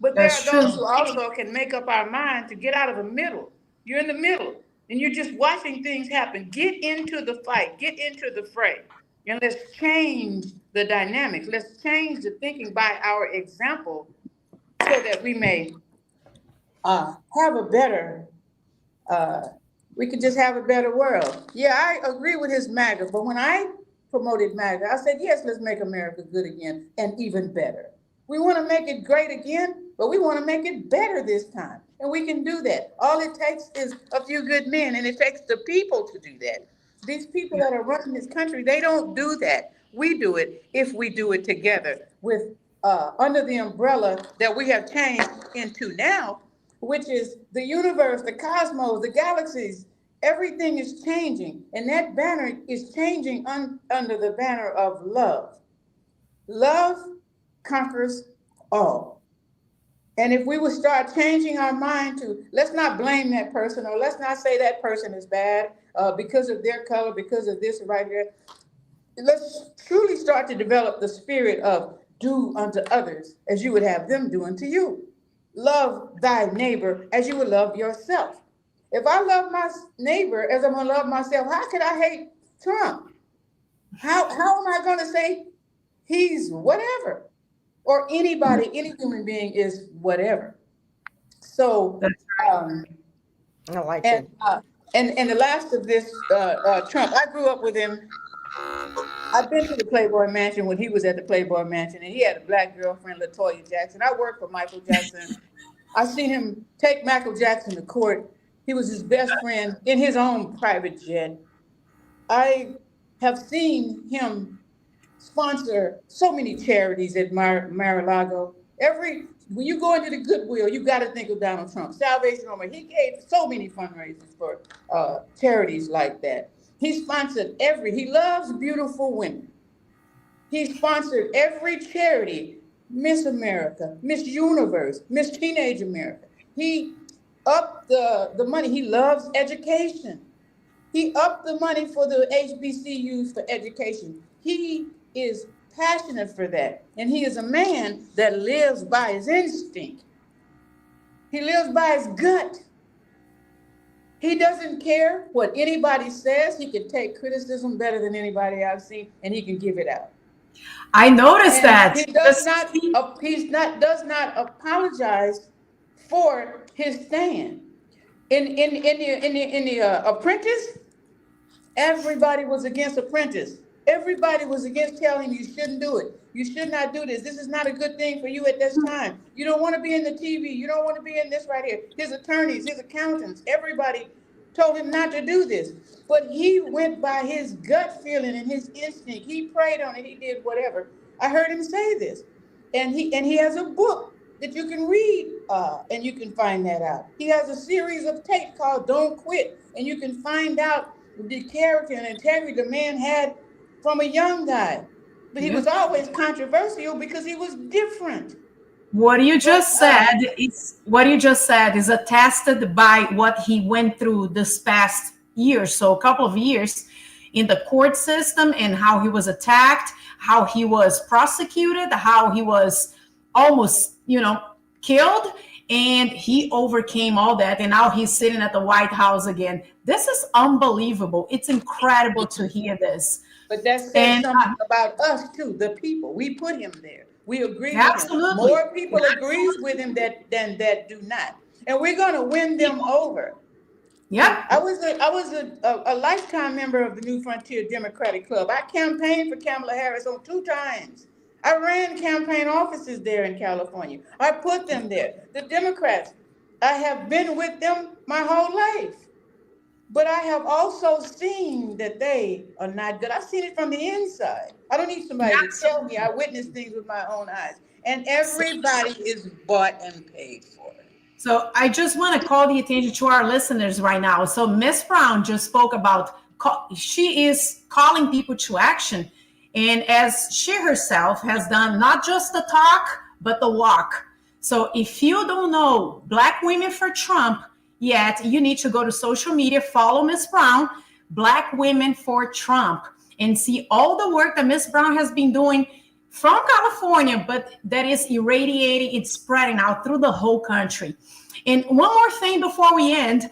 But there are those who also can make up our mind to get out of the middle. You're in the middle and you're just watching things happen. Get into the fight, get into the fray, and let's change the dynamics. Let's change the thinking by our example so that we may have a better, we can just have a better world. Yeah, I agree with his MAGA, but when I promoted MAGA, I said, yes, let's make America good again and even better. We want to make it great again, but we want to make it better this time. And we can do that. All it takes is a few good men, and it takes the people to do that. These people that are running this country, they don't do that. We do it if we do it together with under the umbrella that we have changed into now, which is the universe, the cosmos, the galaxies. Everything is changing, and that banner is changing under the banner of love. Love conquers all. And if we would start changing our mind to, let's not blame that person, or let's not say that person is bad because of their color, because of this right here. Let's truly start to develop the spirit of do unto others as you would have them do unto you. Love thy neighbor as you would love yourself. If I love my neighbor as I'm going to love myself, how could I hate Trump? How am I going to say he's whatever? Or anybody, any human being is whatever. So, I like it. And the last of this, Trump, I grew up with him. I've been to the Playboy Mansion when he was at the Playboy Mansion, and he had a black girlfriend, LaToya Jackson. I worked for Michael Jackson. I seen him take Michael Jackson to court. He was his best friend in his own private jet. I have seen him sponsor so many charities at Mar-a-Lago. When you go into the Goodwill, you got to think of Donald Trump. Salvation Army, he gave so many fundraisers for charities like that. He sponsored he loves beautiful women. He sponsored every charity, Miss America, Miss Universe, Miss Teenage America. He upped the money. He loves education. He upped the money for the HBCUs for education. He is passionate for that. And he is a man that lives by his instinct. He lives by his gut. He doesn't care what anybody says. He can take criticism better than anybody I've seen, and he can give it out. I noticed that. He does not apologize for his stand. In the Apprentice, everybody was against Apprentice. Everybody was against telling him you shouldn't do it. You should not do this. This is not a good thing for you at this time. You don't want to be in the TV. You don't want to be in this right here. His attorneys, his accountants, everybody told him not to do this. But he went by his gut feeling and his instinct. He prayed on it. He did whatever. I heard him say this. And he has a book that you can read and you can find that out. He has a series of tapes called Don't Quit. And you can find out the character and integrity the man had from a young guy. But he was always controversial because he was different. What you just But said is attested by what he went through this past year, so a couple of years in the court system, and how he was attacked, how he was prosecuted, how he was almost, killed, and he overcame all that, and now he's sitting at the White House again. This is unbelievable. It's incredible to hear this. But that says And something about us too, the people. We put him there. We agree with him. absolutely. More people agrees with him than that do not. And we're going to win them over. Yep. I was a lifetime member of the New Frontier Democratic Club. I campaigned for Kamala Harris on 2 times. I ran campaign offices there in California. I put them there. The Democrats, I have been with them my whole life. But I have also seen that they are not good. I've seen it from the inside. I don't need somebody to tell me. I witnessed things with my own eyes. And everybody is bought and paid for. So I just want to call the attention to our listeners right now. So Miss Brown just spoke about, she is calling people to action. And as she herself has done, not just the talk, but the walk. So if you don't know Black Women for Trump yet, you need to go to social media, follow Miss Brown, Black Women for Trump, and see all the work that Miss Brown has been doing from California, but that is irradiating, it's spreading out through the whole country. And one more thing before we end,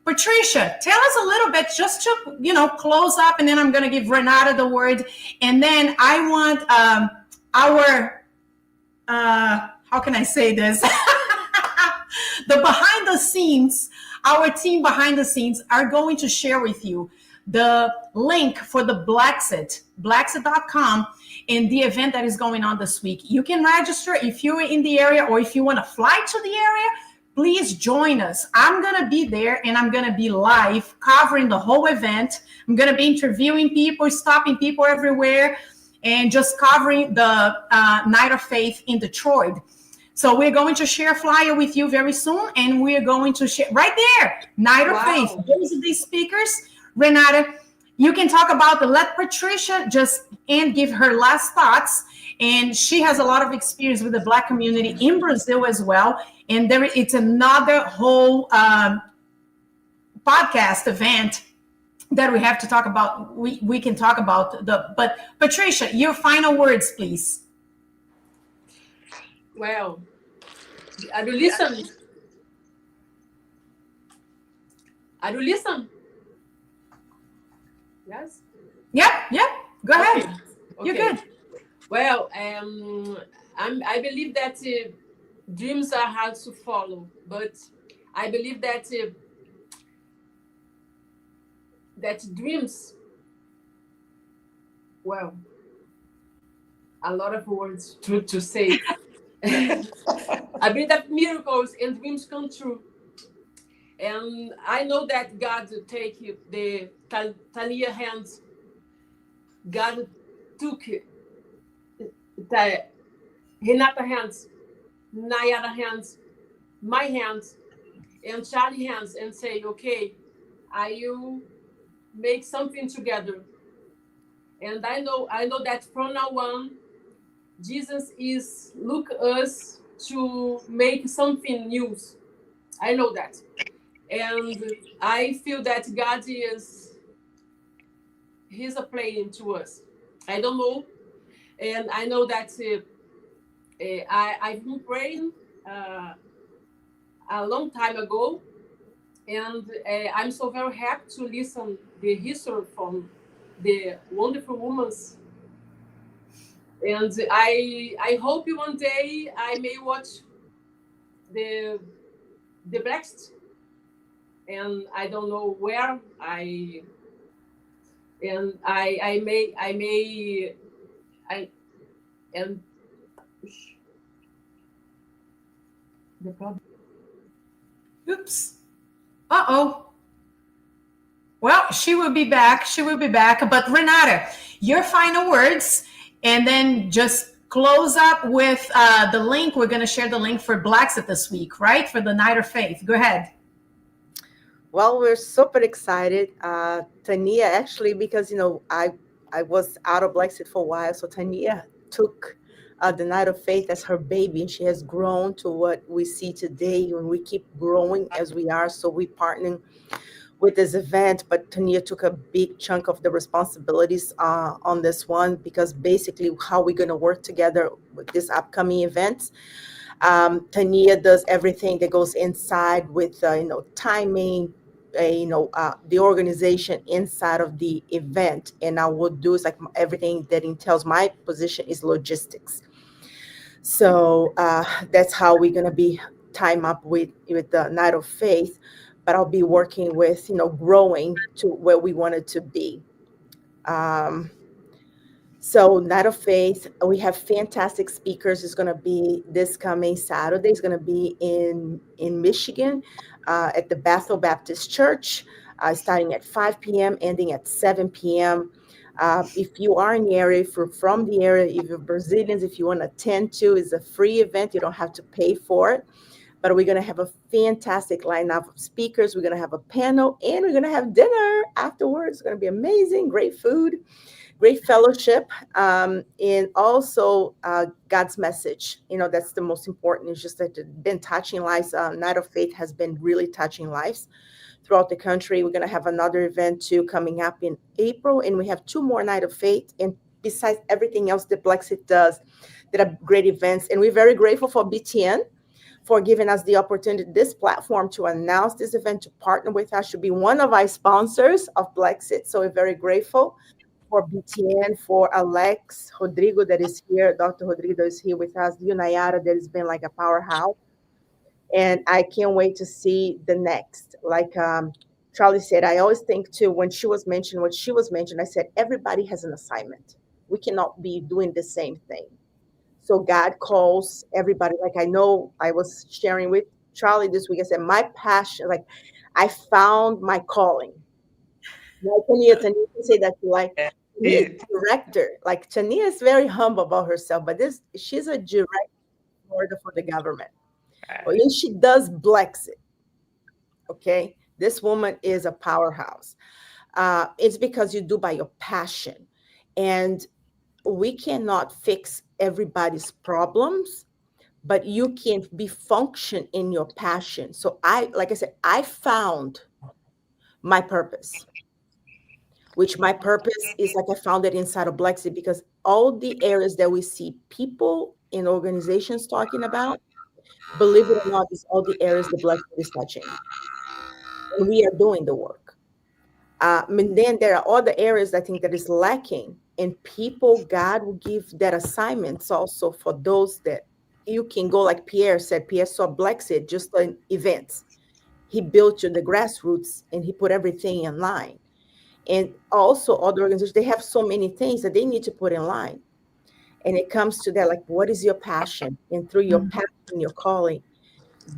Patricia, tell us a little bit, just to close up, and then I'm going to give Renata the word, and then I want our how can I say this? The behind the scenes, our team behind the scenes are going to share with you the link for the Blacksit.com, and the event that is going on this week. You can register if you're in the area, or if you want to fly to the area, please join us. I'm going to be there, and I'm going to be live covering the whole event. I'm going to be interviewing people, stopping people everywhere, and just covering the Night of Faith in Detroit. So we're going to share a flyer with you very soon, and we're going to share right there, Night of Faith. Those are these speakers. Renata, you can talk about let Patricia just and give her last thoughts. And she has a lot of experience with the Black community in Brazil as well. And it's another whole podcast event that we have to talk about. We can talk about but Patricia, your final words, please. Well, I do listen. Yes. Yep. Go ahead. Okay. You're good. Well, I believe that dreams are hard to follow, but I believe that that dreams, well, a lot of words to say. I believe that miracles and dreams come true. And I know that God take the Tania hands. God took the Renata hands, Nayara hands, my hands, and Charli hands, and say, okay, I will make something together. And I know that from now on, Jesus is look us to make something new. I know that. And I feel that God he's a playing to us. I don't know. And I know that I've been praying a long time ago. And I'm so very happy to listen the history from the wonderful women. And I hope one day I may watch the Blacks, and I don't know where I may the problem. Oops. Uh-oh. Well, she will be back. But Renata, your final words, and then just close up with the link. We're going to share the link for Blacksit this week, right? For the Night of Faith. Go ahead. Well, we're super excited. Tania, actually, because, I was out of Blacksit for a while. So Tania took the Night of Faith as her baby, and she has grown to what we see today, and we keep growing as we are. So we partnering with this event, but Tania took a big chunk of the responsibilities on this one, because basically how we're going to work together with this upcoming events. Tania does everything that goes inside with timing, the organization inside of the event, and I will do is like everything that entails. My position is logistics. So that's how we're going to be time up with the Night of Faith, but I'll be working with growing to where we wanted to be. So Night of Faith, we have fantastic speakers. It's going to be this coming Saturday. It's going to be in Michigan at the Bethel Baptist Church, starting at 5 p.m., ending at 7 p.m. If you are in the area, if you're from the area, if you're Brazilians, if you want to attend to, it's a free event. You don't have to pay for it. But we're going to have a fantastic lineup of speakers. We're going to have a panel, and we're going to have dinner afterwards. It's going to be amazing, great food, great fellowship, and also God's message. That's the most important. It's just that it's been touching lives. Night of Faith has been really touching lives throughout the country. We're going to have another event too coming up in April, and we have 2 more Night of Faith. And besides everything else that Blexit does, that are great events. And we're very grateful for BTN for giving us the opportunity, this platform, to announce this event, to partner with us, to be one of our sponsors of Blexit. So we're very grateful for BTN, for Alex Rodrigo that is here, Dr. Rodrigo is here with us, you, Nayara, that has been like a powerhouse. And I can't wait to see the next. Like Charlie said, I always think too, when she was mentioned, I said, everybody has an assignment. We cannot be doing the same thing. So God calls everybody. Like I know I was sharing with Charlie this week, I said, my passion, like I found my calling. Like Tania can say that you like director. Like Tania is very humble about herself, but she's a direct order for the government. And she does Blexit. Okay, this woman is a powerhouse. It's because you do by your passion, and we cannot fix everybody's problems, but you can be function in your passion. So like I said, I found my purpose, which my purpose is like I found it inside of Blexit, because all the areas that we see people in organizations talking about, believe it or not, is all the areas that Blexit is touching. And we are doing the work. And then there are other areas I think that is lacking, and people, God will give that assignments also for those that you can go, like Pierre said. Pierre saw Blexit just in events. He built the grassroots, and he put everything in line. And also other organizations, they have so many things that they need to put in line. And it comes to that, like, what is your passion? And through your passion, your calling,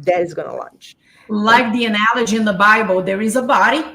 that is going to launch. Like the analogy in the Bible, there is a body,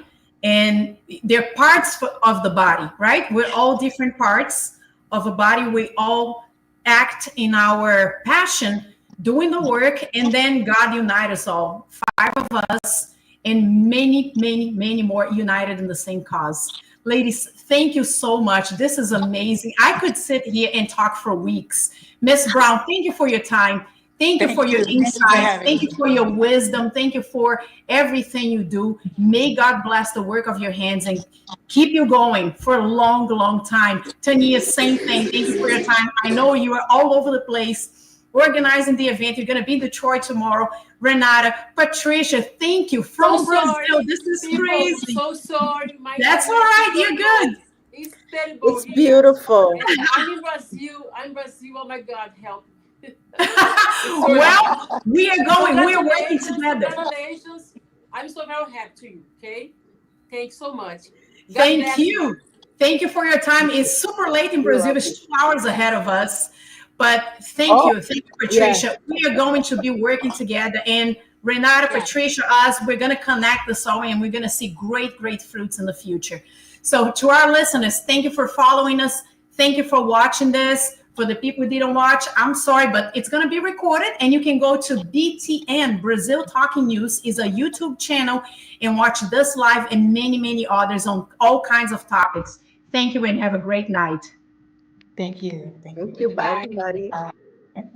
and they're parts of the body, right? We're all different parts of a body. We all act in our passion, doing the work, and then God unite us all, 5 of us, and many, many, many more united in the same cause. Ladies, thank you so much. This is amazing. I could sit here and talk for weeks. Miss Brown, thank you for your time. Thank you for your insights. Thank you for your wisdom. Thank you for everything you do. May God bless the work of your hands and keep you going for a long, long time. Tania, same thing. Thank you for your time. I know you are all over the place organizing the event. You're going to be in Detroit tomorrow. Renata, Patricia, thank you from Brazil. This is crazy. So sorry. That's all right. You're good. It's terrible. It's beautiful. I'm in Brazil. Oh my God, help. Well, we are working together. Congratulations. I'm so very happy to you. Okay. Thanks so much. Thank you. Thank you for your time. It's super late in Brazil. It's 2 hours ahead of us. But thank you, Patricia. Yeah. We are going to be working together. And Renata, Patricia, us, we're going to connect this all, and we're going to see great, great fruits in the future. So to our listeners, thank you for following us. Thank you for watching this. For the people who didn't watch, I'm sorry, but it's going to be recorded, and you can go to BTN, Brazil Talking News, is a YouTube channel, and watch this live and many, many others on all kinds of topics. Thank you, and have a great night. Thank you. Thank you. Bye, Bye. everybody. Bye.